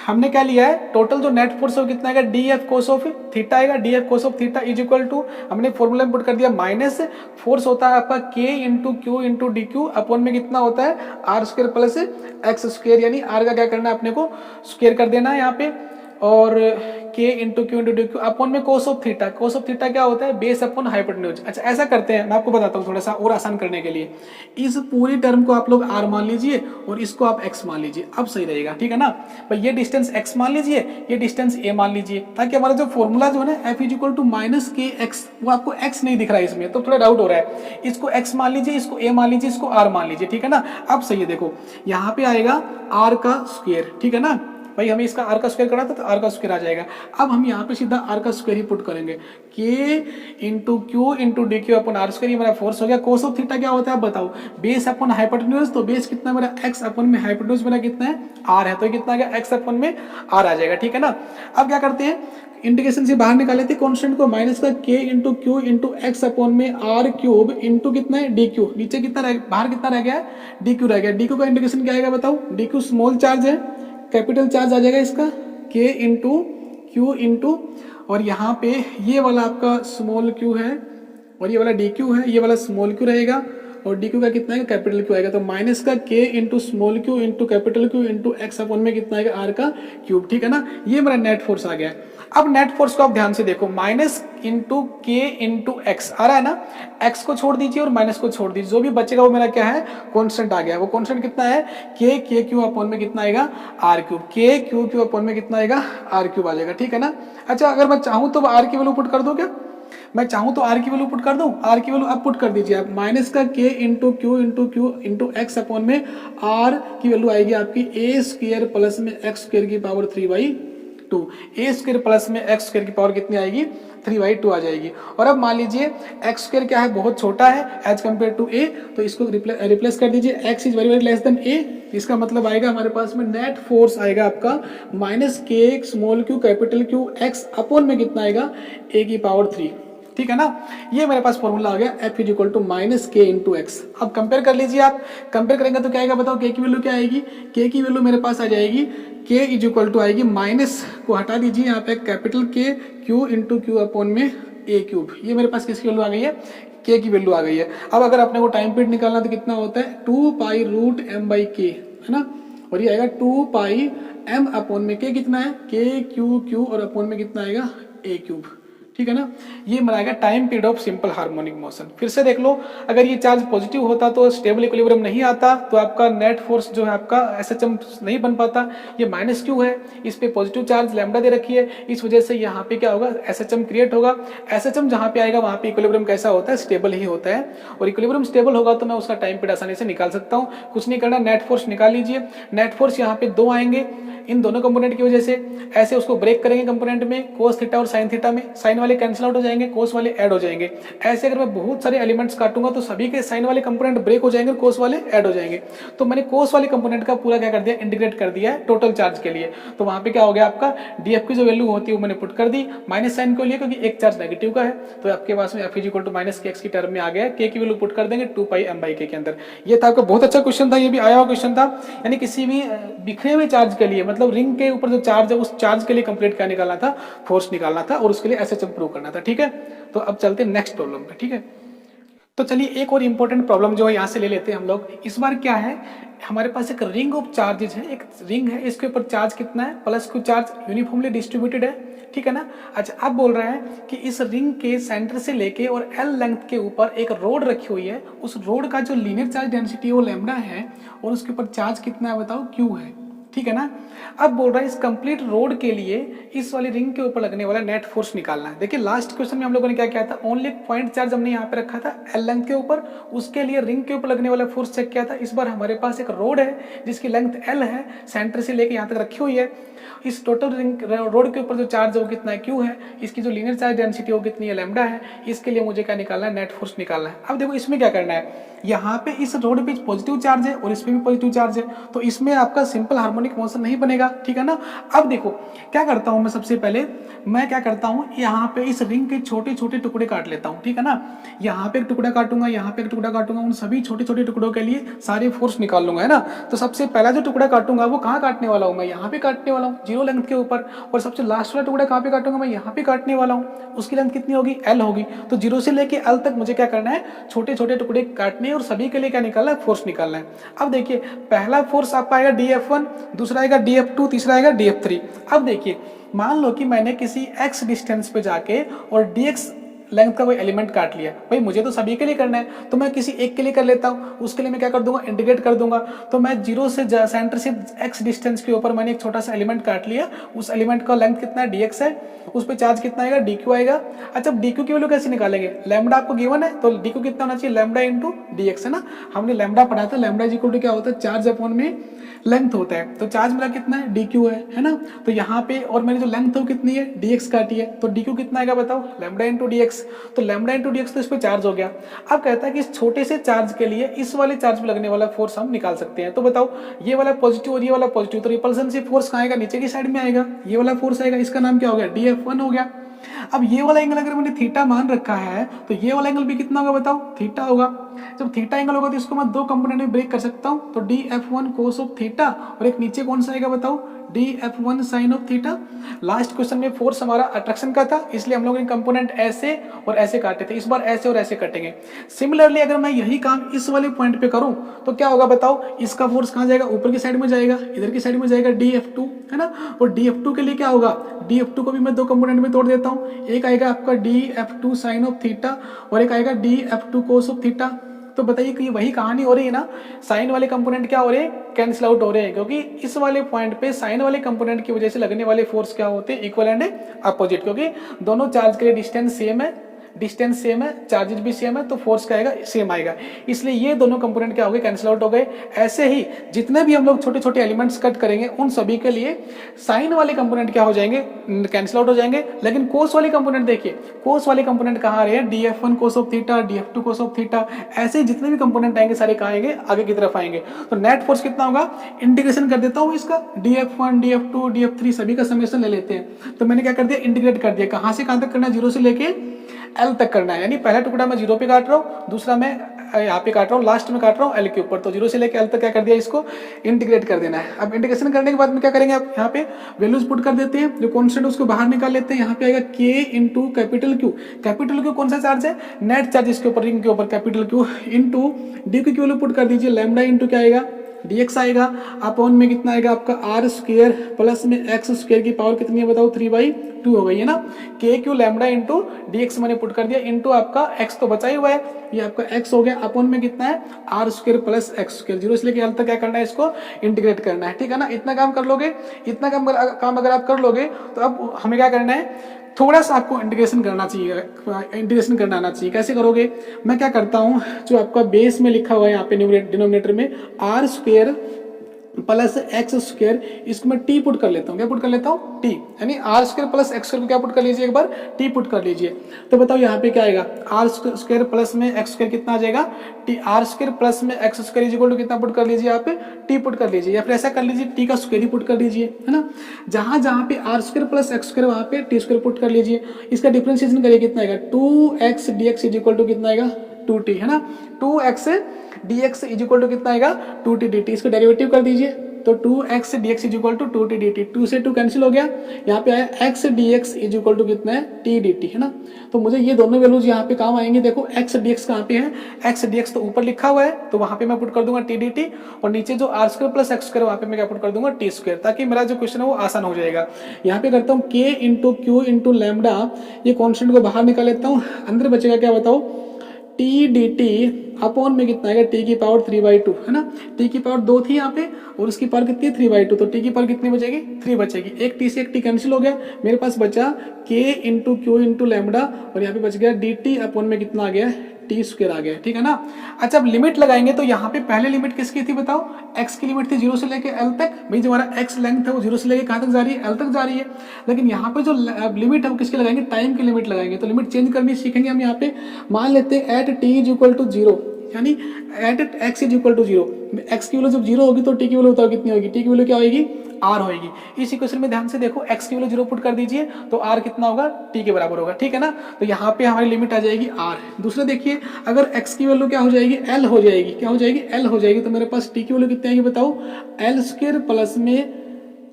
हमने क्या लिया है, टोटल जो नेट फोर्स है कितना आएगा, D F cos of theta आएगा, D F cos of theta is equal to, हमने फॉर्मूला में पुट कर दिया माइनस फोर्स होता है आपका K into Q into D Q upon में कितना होता है R square plus X square, यानी आर का क्या करना है अपने को स्क्वायर कर देना है यहाँ पे, और K into Q into D Q upon में cos of theta, cos of theta क्या होता है बेस अपॉन हाइपोटेन्यूज। अच्छा ऐसा करते हैं, मैं आपको बताता हूँ थोड़ा सा और आसान करने के लिए, इस पूरी टर्म को आप लोग आर मान लीजिए और इसको आप एक्स मान लीजिए, अब सही रहेगा, ठीक है ना भाई। ये डिस्टेंस एक्स मान लीजिए, ये डिस्टेंस ए मान लीजिए, ताकि हमारा जो फॉर्मूला जो है ना F is equal to minus K X, वो आपको एक्स नहीं दिख रहा है इसमें, तो थोड़ा डाउट हो रहा है। इसको एक्स मान लीजिए, इसको ए मान लीजिए, इसको आर मान लीजिए, ठीक है ना। अब सही है, देखो यहाँ पे आएगा आर का स्क्वायर, ठीक है ना भाई, हमें इसका आर का स्क्वायर करना था तो आर का स्क्वायर आ जाएगा। अब हम यहाँ पे सीधा आर का स्क्वायर ही पुट करेंगे, K into Q into D Q upon R square, ये मेरा फोर्स हो गया। कोस ऑफ थीटा क्या होता है आप बताओ, बेस अपन हाइपोटेन्यूज, तो बेस कितना मेरा एक्स अपन में, हाइपोटेन्यूज मेरा कितना है आर है, तो कितना आ गया एक्स अपन में आर आ जाएगा, ठीक है ना। अब क्या करते हैं, इंटीग्रेशन से बाहर निकाले थे कॉन्स्टेंट को, माइनस का K into Q into x upon में आर क्यूब इंटू कितना है डी क्यू, नीचे कितना रह, बाहर कितना रह गया डी क्यू रह गया। डी क्यू का इंटीग्रेशन क्या आएगा बताओ, डी क्यू स्मॉल चार्ज है, कैपिटल चार्ज आ जाएगा इसका के इंटू क्यू इंटू, और यहाँ पे ये वाला आपका स्मॉल क्यू है और ये वाला डी क्यू है, ये वाला स्मॉल क्यू रहेगा और डी क्यू का कितना है कैपिटल क्यू आएगा, तो माइनस का K into small Q into capital Q into x upon में कितना आएगा आर का क्यूब, ठीक है ना। ये मेरा नेट फोर्स आ गया। अब नेट फोर्स को आप ध्यान से देखो, माइनस इंटू के इंटू एक्स आ रहा है ना, एक्स को छोड़ दीजिए और माइनस को छोड़ दीजिए, जो भी बचेगा वो मेरा क्या है कांस्टेंट आ गया। वो कांस्टेंट कितना है के क्यू अपॉन में कितना आएगा आर क्यूब, के क्यू अपॉन में कितना आएगा आर क्यूब आ जाएगा, ठीक है ना। अच्छा अगर मैं चाहूँ तो आर की वैल्यू पुट कर दो क्या, मैं चाहूँ तो आर की वैल्यू पुट कर दूं, आर की वैल्यू आप पुट कर दीजिए आप, माइनस का K into Q into x upon में आर की वैल्यू आएगी आपकी ए स्क्वायर प्लस में एक्स स्क्वायर की पावर 3/2, ए स्क्वायर प्लस में एक्स स्क्वायर की पावर कितनी आएगी 3/2 आ जाएगी। और अब मान लीजिए एक्स स्क्वायर क्या है बहुत छोटा है एज कम्पेयर टू ए, तो इसको रिप्लेस कर दीजिए, X is very very less than A, इसका मतलब आएगा हमारे पास में नेट फोर्स आएगा आपका माइनस के small Q capital Q x upon में कितना आएगा ए की पावर 3, ठीक है ना। ये मेरे पास फॉर्मूला आ गया F is equal to minus K into X. अब कंपेयर कर लीजिए आप, कंपेयर करेंगे तो क्या आएगा बताओ, के की वैल्यू क्या आएगी, के की वैल्यू मेरे पास आ जाएगी के इज इक्वल टू आएगी, माइनस को हटा दीजिए यहाँ पे कैपिटल के क्यू इंटू क्यू अपॉन में ए क्यूब, ये मेरे पास किसकी वैल्यू आ गई है के की वैल्यू आ गई है। अब अगर अपने को टाइम पीरियड निकालना तो कितना होता है 2π√m/k, है ना, और ये आएगा 2πm अपॉन में के कितना है के क्यू और अपॉन में कितना आएगा ए क्यूब, ठीक है ना। ये बनाएगा time period of simple harmonic motion. फिर से देख लो, अगर ये चार्ज पॉजिटिव होता तो स्टेबल इक्विलिब्रियम नहीं आता, तो आपका नेट फोर्स जो है आपका एसएचएम नहीं बन पाता। ये माइनस क्यू है, इस पे पॉजिटिव चार्ज लैम्डा दे रखी है, इस वजह से यहाँ पे क्या होगा एसएचएम क्रिएट होगा। एसएचएम जहाँ पे आएगा वहाँ पे इक्विलिब्रियम कैसा होता है स्टेबल ही होता है, और इक्विलिब्रियम स्टेबल होगा तो मैं उसका टाइम पीरियड आसानी से निकाल सकता हूँ। कुछ नहीं करना, नेट फोर्स निकाल लीजिए। नेट फोर्स यहाँ पे 2 आएंगे, इन दोनों कंपोनेंट की वजह से ऐसे उसको ब्रेक करेंगे कंपोनेंट में, कोस थीटा और साइन थीटा में, साइन वाले कैंसिल आउट हो जाएंगे, कोस वाले ऐड हो जाएंगे। ऐसे अगर मैं बहुत सारे एलिमेंट्स काटूंगा तो सभी के साइन वाले कंपोनेंट ब्रेक हो जाएंगे, कोस वाले ऐड हो जाएंगे। तो मैंने कोस वाले कंपोनेंट का पूरा क्या कर दिया इंटीग्रेट कर दिया है टोटल चार्ज के लिए। तो वहां पे क्या हो गया आपका डीएफ की जो वैल्यू होती है वो मैंने पुट कर दी माइनस साइन के लिए, क्योंकि एक चार्ज नेगेटिव का है, तो आपके पास में F is equal to minus K X की टर्म में आ गया। के की वैल्यू पुट कर देंगे 2πm/k के अंदर। ये था आपका बहुत अच्छा क्वेश्चन था, ये भी आया हुआ क्वेश्चन था। यानी किसी भी बिखरे हुए चार्ज के लिए, मतलब रिंग के ऊपर जो चार्ज है उस चार्ज के लिए कंप्लीट क्या निकालना था फोर्स निकालना था, और उसके लिए एसएचएम प्रूव करना था, ठीक है। तो अब चलते हैं नेक्स्ट प्रॉब्लम पे, ठीक है। तो चलिए एक और इंपॉर्टेंट प्रॉब्लम जो है यहाँ से ले लेते हैं हम लोग। इस बार क्या है, हमारे पास एक रिंग ऑफ चार्जेस है, एक रिंग है, इसके ऊपर चार्ज कितना है plus Q charge uniformly distributed है, ठीक है ना। अच्छा अब बोल रहा है कि इस रिंग के सेंटर से लेके और एल लेंथ के ऊपर एक रोड रखी हुई है, उस रोड का जो लीनियर चार्ज डेंसिटी वो लैम्डा है और उसके ऊपर चार्ज कितना है बताओ क्यू है, ठीक है ना। अब बोल रहा है इस कंप्लीट रोड के लिए इस वाली रिंग के ऊपर लगने वाला नेट फोर्स निकालना है। देखिए लास्ट क्वेश्चन में हम लोगों ने क्या किया था, ओनली एक पॉइंट चार्ज हमने यहाँ पे रखा था एल लेंथ के ऊपर, उसके लिए रिंग के ऊपर लगने वाला फोर्स चेक किया था। इस बार हमारे पास एक रोड है जिसकी लेंथ एल है, सेंटर से लेके यहाँ तक रखी हुई है। इस टोटल रिंग रोड के ऊपर जो चार्ज है वो कितना है, क्यू है। इसकी जो लीनियर चार्ज डेंसिटी वो कितनी है, लैम्डा है। इसके लिए मुझे क्या निकालना है, नेट फोर्स निकालना है। अब देखो इसमें क्या करना है, यहाँ पे इस रोड पे पॉजिटिव चार्ज है और इस पे भी पॉजिटिव चार्ज है, तो इसमें आपका सिंपल हार्मोनिक मोशन नहीं बनेगा, ठीक है ना। अब देखो क्या करता हूँ मैं, सबसे पहले मैं क्या करता हूँ, यहाँ पे इस रिंग के छोटे छोटे टुकड़े काट लेता हूँ, ठीक है ना। यहाँ पे एक टुकड़ा काटूंगा, यहाँ पे एक टुकड़ा काटूंगा, उन सभी छोटे छोटे टुकड़ों के लिए सारे फोर्स निकाल लूंगा, है ना। तो सबसे पहला जो टुकड़ा काटूंगा वो कहाँ काटने वाला हूँ मैं, यहाँ पे काटने वाला हूँ जीरो लेंथ के ऊपर। और सबसे लास्ट वाला टुकड़ा कहाँ पे काटूंगा मैं, यहाँ पे काटने वाला हूँ। उसकी लेंथ कितनी होगी, एल होगी। तो जीरो से लेके एल तक मुझे क्या करना है, छोटे छोटे टुकड़े काटने और सभी के लिए क्या निकालना है, फोर्स निकालना है। अब देखिए पहला फोर्स आपका आएगा DF1, दूसरा आएगा DF2, तीसरा आएगा DF3। अब देखिए मान लो कि मैंने किसी x डिस्टेंस पे जाके और dx लेंथ का कोई एलिमेंट काट लिया, भाई मुझे तो सभी के लिए करना है, तो मैं किसी एक के लिए कर लेता हूँ। उसके लिए मैं क्या कर दूंगा, इंटीग्रेट कर दूंगा। तो मैं जीरो से सेंटर से x डिस्टेंस के ऊपर मैंने एक छोटा सा एलिमेंट काट लिया, उस एलिमेंट का लेंथ कितना है, dx है, उस पर चार्ज कितना आएगा, dq आएगा। अच्छा dq की वैल्यू कैसे निकालेंगे, लैम्डा आपको गिवन है तो dq कितना होना चाहिए, लैम्डा इंटू dx, है ना। हमने लैम्डा पढ़ा था, लैम्डा इज इक्वल टू क्या होता है, चार्ज अपॉन में लेंथ होता है। तो चार्ज मेरा कितना है, dq है ना। तो यहाँ पे और मेरी जो लेंथ है वो कितनी है, dx काटी है, तो dq कितना आएगा बताओ, लैम्डा इंटू dx। तो लैम्डा इंटू dx तो इस पे चार्ज हो गया। अब कहता है कि इस छोटे से चार्ज के लिए इस वाले चार्ज पे लगने वाला फोर्स हम निकाल सकते हैं। तो बताओ ये वाला पॉजिटिव और ये वाला पॉजिटिव, तो रिपल्सन से फोर्स कहाँ आएगा, नीचे की साइड में आएगा। ये वाला फोर्स आएगा, इसका नाम क्या हो गया, DF1 हो गया। अब ये वाला एंगल अगर मैंने थीटा मान रखा है तो ये वाला एंगल भी कितना होगा बताओ, थीटा होगा। जब थीटा एंगल होगा तो इसको मैं दो कंपोनेंट में ब्रेक कर सकता हूँ, तो DF1 कोस ऑफ थीटा और एक नीचे कौन सा आएगा बताओ, DF1 sine of theta. Last question में फोर्स हमारा अट्रैक्शन का था, इसलिए हम लोग ने कंपोनेंट ऐसे और ऐसे काटे थे, इस बार ऐसे और ऐसे कटेंगे। सिमिलरली अगर मैं यही काम इस वाले पॉइंट पे करूं तो क्या होगा बताओ, इसका फोर्स कहाँ जाएगा, ऊपर की साइड में जाएगा, इधर की साइड में जाएगा DF2, है ना। और DF2 के लिए क्या होगा, DF2 को भी मैं दो कंपोनेंट में तोड़ देता हूँ, एक आएगा आपका DF2 साइन ऑफ थीटा और एक आएगा DF2 कोस ऑफ थीटा। तो बताइए कि वही कहानी हो रही है ना, साइन वाले कंपोनेंट क्या हो रहे हैं, कैंसिल आउट हो रहे हैं, क्योंकि इस वाले पॉइंट पे साइन वाले कंपोनेंट की वजह से लगने वाले फोर्स क्या होते हैं, इक्वल एंड अपोजिट, क्योंकि दोनों चार्ज के लिए डिस्टेंस सेम है, डिस्टेंस सेम है, चार्जेस भी सेम है, तो फोर्स क्या आएगा, सेम आएगा। इसलिए ये दोनों कंपोनेंट क्या हो गए, कैंसिल आउट हो गए। ऐसे ही जितने भी हम लोग छोटे छोटे एलिमेंट्स कट करेंगे उन सभी के लिए साइन वाले कंपोनेंट क्या हो जाएंगे, कैंसिल आउट हो जाएंगे। लेकिन कोस वाले कंपोनेंट देखिए, कोस वाले कंपोनेंट कहाँ आ रहे हैं, DF1 cos of theta, DF2 cos of theta, ऐसे जितने भी कंपोनेंट आएंगे सारे कहाँ आएंगे, आगे की तरफ आएंगे। तो नेट फोर्स कितना होगा, इंटीग्रेशन कर देता हूँ इसका, DF1 DF2 DF3 सभी का समेशन ले लेते हैं। तो मैंने क्या कर दिया, इंटीग्रेट कर दिया, कहाँ से कहाँ तक करना है, जीरो से लेके एल तक करना है। यानी पहला टुकड़ा मैं जीरो पे काट रहा हूँ, दूसरा मैं यहाँ पे काट रहा हूँ, लास्ट में काट रहा हूँ एल के ऊपर। तो जीरो से लेके एल तक क्या कर दिया, इसको इंटीग्रेट कर देना है। अब इंटीग्रेशन करने के बाद में क्या करेंगे, आप यहाँ पे वैल्यूज पुट कर देते हैं, जो कॉन्स्टेंट उसको बाहर निकाल लेते हैं। यहाँ पे आएगा K into capital Q, capital Q कौन सा चार्ज है, नेट चार्ज इसके ऊपर, रिंग के ऊपर कैपिटल Q इंटू डी की वैल्यू पुट कर दीजिए, लैम्डा इंटू क्या आएगा, dx आएगा, अपॉन में कितना आएगा आपका r स्क्वायर प्लस में x स्क्वायर की पावर कितनी है बताओ, 3/2 हो गई है ना। k Q lambda into dx मैंने पुट कर दिया, इंटू आपका x तो बचा ही हुआ है, ये आपका x हो गया, अपॉन में कितना है r square plus x square, zero से लेके एल तक क्या करना है, इसको इंटीग्रेट करना है, ठीक है ना। इतना काम कर लोगे, इतना काम अगर आप कर लोगे तो अब हमें क्या करना है, थोड़ा सा आपको इंटीग्रेशन करना चाहिए, इंटीग्रेशन करना आना चाहिए। कैसे करोगे, मैं क्या करता हूँ, जो आपका बेस में लिखा हुआ है यहाँ पे डिनोमिनेटर में r square plus X square, इसको मैं टी पुट कर लेता हूँ, क्या पुट कर लेता हूँ, टी, यानी R square plus X square को क्या पुट कर लीजिए, एक बार टी पुट कर लीजिए। तो बताओ यहाँ पे क्या आएगा, आर स्क्वायर प्लस में एक्स स्क्वायर कितना आ जाएगा, टी, आर स्क्वायर प्लस में X square is equal to कितना पुट कर लीजिए, यहाँ पे टी पुट कर लीजिए, या फिर ऐसा कर लीजिए टी का स्क्वायर ही पुट कर लीजिए, है ना। जहां जहां पे R square plus X square वहां पे टी स्क्वायर पुट कर लीजिए। इसका डिफरेंशिएशन करिए, कितना आएगा, 2x dx is equal to कितना आएगा, 2t, है ना। 2x dx is equal to कितना आएगा, 2t dt, इसका डेरिवेटिव कर दीजिए, तो 2x dx is equal to 2t dt, 2 से 2 कैंसिल हो गया, यहाँ पे आया x dx is equal to कितना है, t dt, है ना। तो मुझे ये दोनों वैल्यूज यहाँ पे काम आएंगे। देखो x dx कहाँ पे है, x dx तो ऊपर लिखा हुआ है, तो वहां पे मैं पुट कर दूंगा t dt, और नीचे जो r square plus X square वहां पे मैं क्या पुट कर दूंगा, t स्क्वायर, ताकि मेरा जो क्वेश्चन है वो आसान हो जाएगा। यहाँ पे करता हूँ k into Q into lambda, ये कॉन्स्टेंट को बाहर निकाल लेता हूँ, अंदर बचेगा क्या बताओ, टी डी टी अपॉन में कितना आएगा टी की पावर 3/2 है ना। टी की पावर 2 थी यहाँ पे और उसकी पावर कितनी है 3/2, तो टी की पावर कितनी बचेगी 3 बचेगी। एक टी से एक टी कैंसिल हो गया, मेरे पास बचा के इंटू क्यू इंटू लैम्बडा और यहाँ पे बच गया डी टी अपॉन में कितना आ गया टी स्क्वायर आ गया, ठीक है ना। अच्छा अब लिमिट लगाएंगे तो यहाँ पे पहले लिमिट किसकी थी बताओ, एक्स की लिमिट थी 0 से लेके एल तक। भाई जो हमारा एक्स लेंथ है वो 0 से लेके कहाँ तक जा रही है, एल तक जा रही है। लेकिन यहाँ पे जो लिमिट है वो किसकी लगाएंगे, टाइम की लिमिट लगाएंगे। तो लिमिट चेंज करनी सीखेंगे हम। यहाँ पे मान लेते हैं at T is equal to 0, यानी at X is equal to 0। X की वैल्यू जब 0 होगी तो टी की वैल्यू बताओ कितनी होगी, टी की वैल्यू क्या होगी आर होगी। इस इक्वेशन में ध्यान से देखो, एक्स की वैल्यू 0 पुट कर दीजिए तो आर कितना होगा टी के बराबर होगा, ठीक है ना। तो यहाँ पे हमारी लिमिट आ जाएगी आर। दूसरा देखिए अगर एक्स की वैल्यू क्या हो जाएगी एल हो जाएगी, क्या हो जाएगी एल हो जाएगी, तो मेरे पास टी की वैल्यू कितनी आएगी बताओ, एल स्क्वायर प्लस में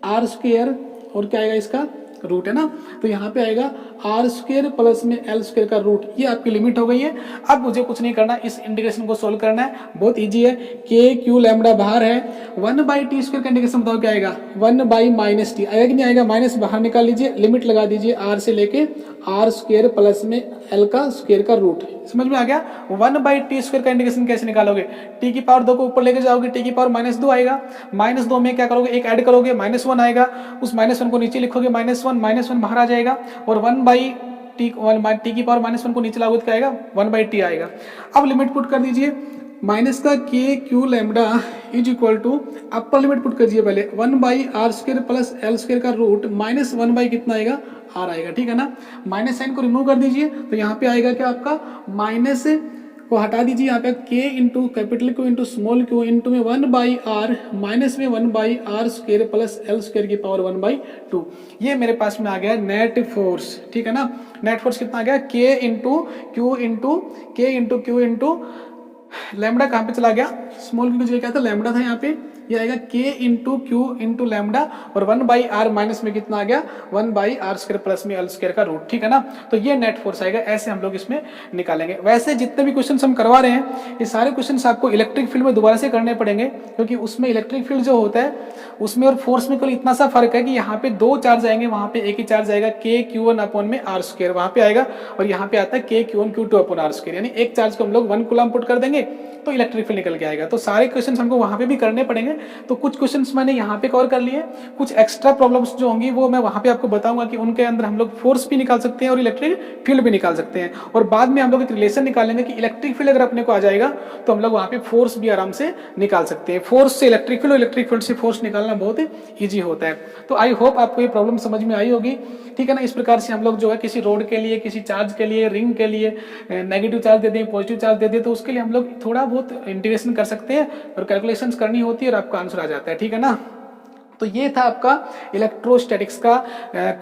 आर स्क्वायर और क्या आएगा इसका रूट है ना। तो यहाँ पे आएगा आर स्क्वायर प्लस में एल स्क्वायर का रूट, ये आपकी लिमिट हो गई है। अब मुझे कुछ नहीं करना, इस इंटीग्रेशन को सोल्व करना है, बहुत इजी है। के क्यू लैम्बडा बाहर है, 1/t स्क्वायर का इंटीग्रेशन बताओ क्या आएगा 1/-t आएगा कि नहीं आएगा, माइनस बाहर निकाल लीजिए, लिमिट लगा दीजिए आर से लेके आर स्क्वायर प्लस में एल का स्क्वायर का रूट। समझ में आ गया। 1/t स्क्वायर का इंटीग्रेशन कैसे निकालोगे, टी की पावर 2 को ऊपर लेके जाओगे, टी की पावर -2 आएगा, -2 में क्या करोगे एक ऐड करोगे -1 आएगा, उस -1 को नीचे लिखोगे -1 बाहर आ जाएगा और 1/t की पावर -1 को नीचे लाओगे तो क्या आएगा 1/t आएगा। अब लिमिट पुट कर दीजिए, माइनस का K Q lambda is equal to upper limit put कर दीजिए पहले 1/r square plus L square का रूट -1 कितना आएगा आर आएगा, ठीक है ना। माइनस साइन को रिमूव कर दीजिए तो यहाँ पे आएगा क्या आपका माइनस को हटा दीजिए, यहाँ पे के into capital Q into small Q into में 1/r माइनस में 1/r square plus L square की पावर 1/2। ये मेरे पास में आ गया नेट फोर्स, ठीक है ना। नेट फोर्स कितना आ गया के इंटू क्यू इंटू लैम्बडा कहाँ पे चला गया, स्मॉल क्यू की जगह क्या था लैम्बडा था यहाँ पे, ये आएगा के इंटू क्यू इंटू लैम्बडा और 1/r माइनस में कितना आ गया 1/r स्क्वायर प्लस में एल स्क्वायर का रूट, ठीक है ना। तो ये नेट फोर्स आएगा, ऐसे हम लोग इसमें निकालेंगे। वैसे जितने भी क्वेश्चन हम करवा रहे हैं ये सारे क्वेश्चन आपको इलेक्ट्रिक फील्ड में दोबारा से करने पड़ेंगे, क्योंकि उसमें इलेक्ट्रिक फील्ड जो होता है उसमें और फोर्स में केवल इतना सा फर्क है कि यहाँ पे 2 चार्ज आएंगे, वहां पे एक ही चार्ज आएगा के क्यू1 अपॉन में आर स्क्वायर वहां पे आएगा, और यहाँ पे आता है के क्यू1 क्यू2 अपॉन आर स्क्वायर, यानी एक चार्ज को हम लोग 1 कूलम पुट कर देंगे तो इलेक्ट्रिक फील्ड निकल के आएगा। तो सारे क्वेश्चंस हमको वहां पे भी करने पड़ेंगे। तो कुछ क्वेश्चंस मैंने यहाँ पे कवर कर लिए, कुछ एक्स्ट्रा प्रॉब्लम्स जो होंगी वो मैं वहां पे आपको बताऊंगा कि उनके अंदर हम लोग फोर्स भी निकाल सकते हैं और इलेक्ट्रिक फील्ड भी निकाल सकते हैं, और बाद में हम लोग एक रिलेशन निकालेंगे कि इलेक्ट्रिक फील्ड अगर अपने को आ जाएगा तो हम लोग वहां पे फोर्स भी आराम से निकाल सकते हैं। फोर्स से इलेक्ट्रिक फील्ड और इलेक्ट्रिक फील्ड से फोर्स निकालना बहुत ईजी होता है। तो आई होप आपको ये प्रॉब्लम समझ में आई होगी, ठीक है ना। इस प्रकार से हम लोग जो है किसी रोड के लिए, किसी चार्ज के लिए, रिंग के लिए नेगेटिव चार्ज दे दें, पॉजिटिव चार्ज दे दें, तो उसके लिए हम लोग थोड़ा बहुत इंटीग्रेशन कर सकते हैं और कैलकुलेशंस करनी होती है और आपका आंसर आ जाता है, ठीक है ना। तो ये था आपका इलेक्ट्रोस्टैटिक्स का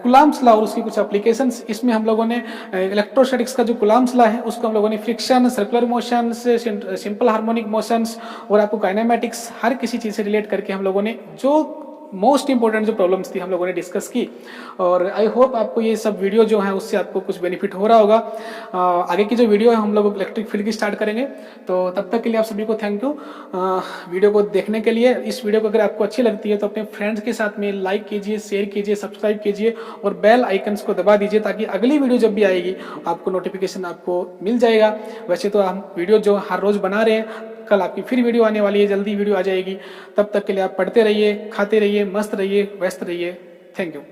कूलम्ब्स लॉ और उसकी कुछ एप्लीकेशंस। इसमें हम लोगों ने इलेक्ट्रोस्टैटिक्स का जो कूलम्ब्स लॉ है उसको हम लोगों ने friction, circular motions, simple harmonic motions और आपको काइनेमेटिक्स हर किसी चीज से रिलेट करके हम लोगों ने जो मोस्ट इंपॉर्टेंट जो प्रॉब्लम्स थी हम लोगों ने डिस्कस की। और आई होप आपको ये सब वीडियो जो है उससे आपको कुछ बेनिफिट हो रहा होगा। आगे की जो वीडियो है हम लोग इलेक्ट्रिक फील्ड की स्टार्ट करेंगे। तो तब तक के लिए आप सभी को थैंक यू वीडियो को देखने के लिए। इस वीडियो को अगर आपको अच्छी लगती है तो अपने फ्रेंड्स के साथ में लाइक कीजिए, शेयर कीजिए, सब्सक्राइब कीजिए और बेल आइकन्स को दबा दीजिए ताकि अगली वीडियो जब भी आएगी आपको नोटिफिकेशन आपको मिल जाएगा। वैसे तो हम वीडियो जो हर रोज बना रहे हैं, कल आपकी फिर वीडियो आने वाली है, जल्दी वीडियो आ जाएगी। तब तक के लिए आप पढ़ते रहिए, खाते रहिए, मस्त रहिए, व्यस्त रहिए। Thank you.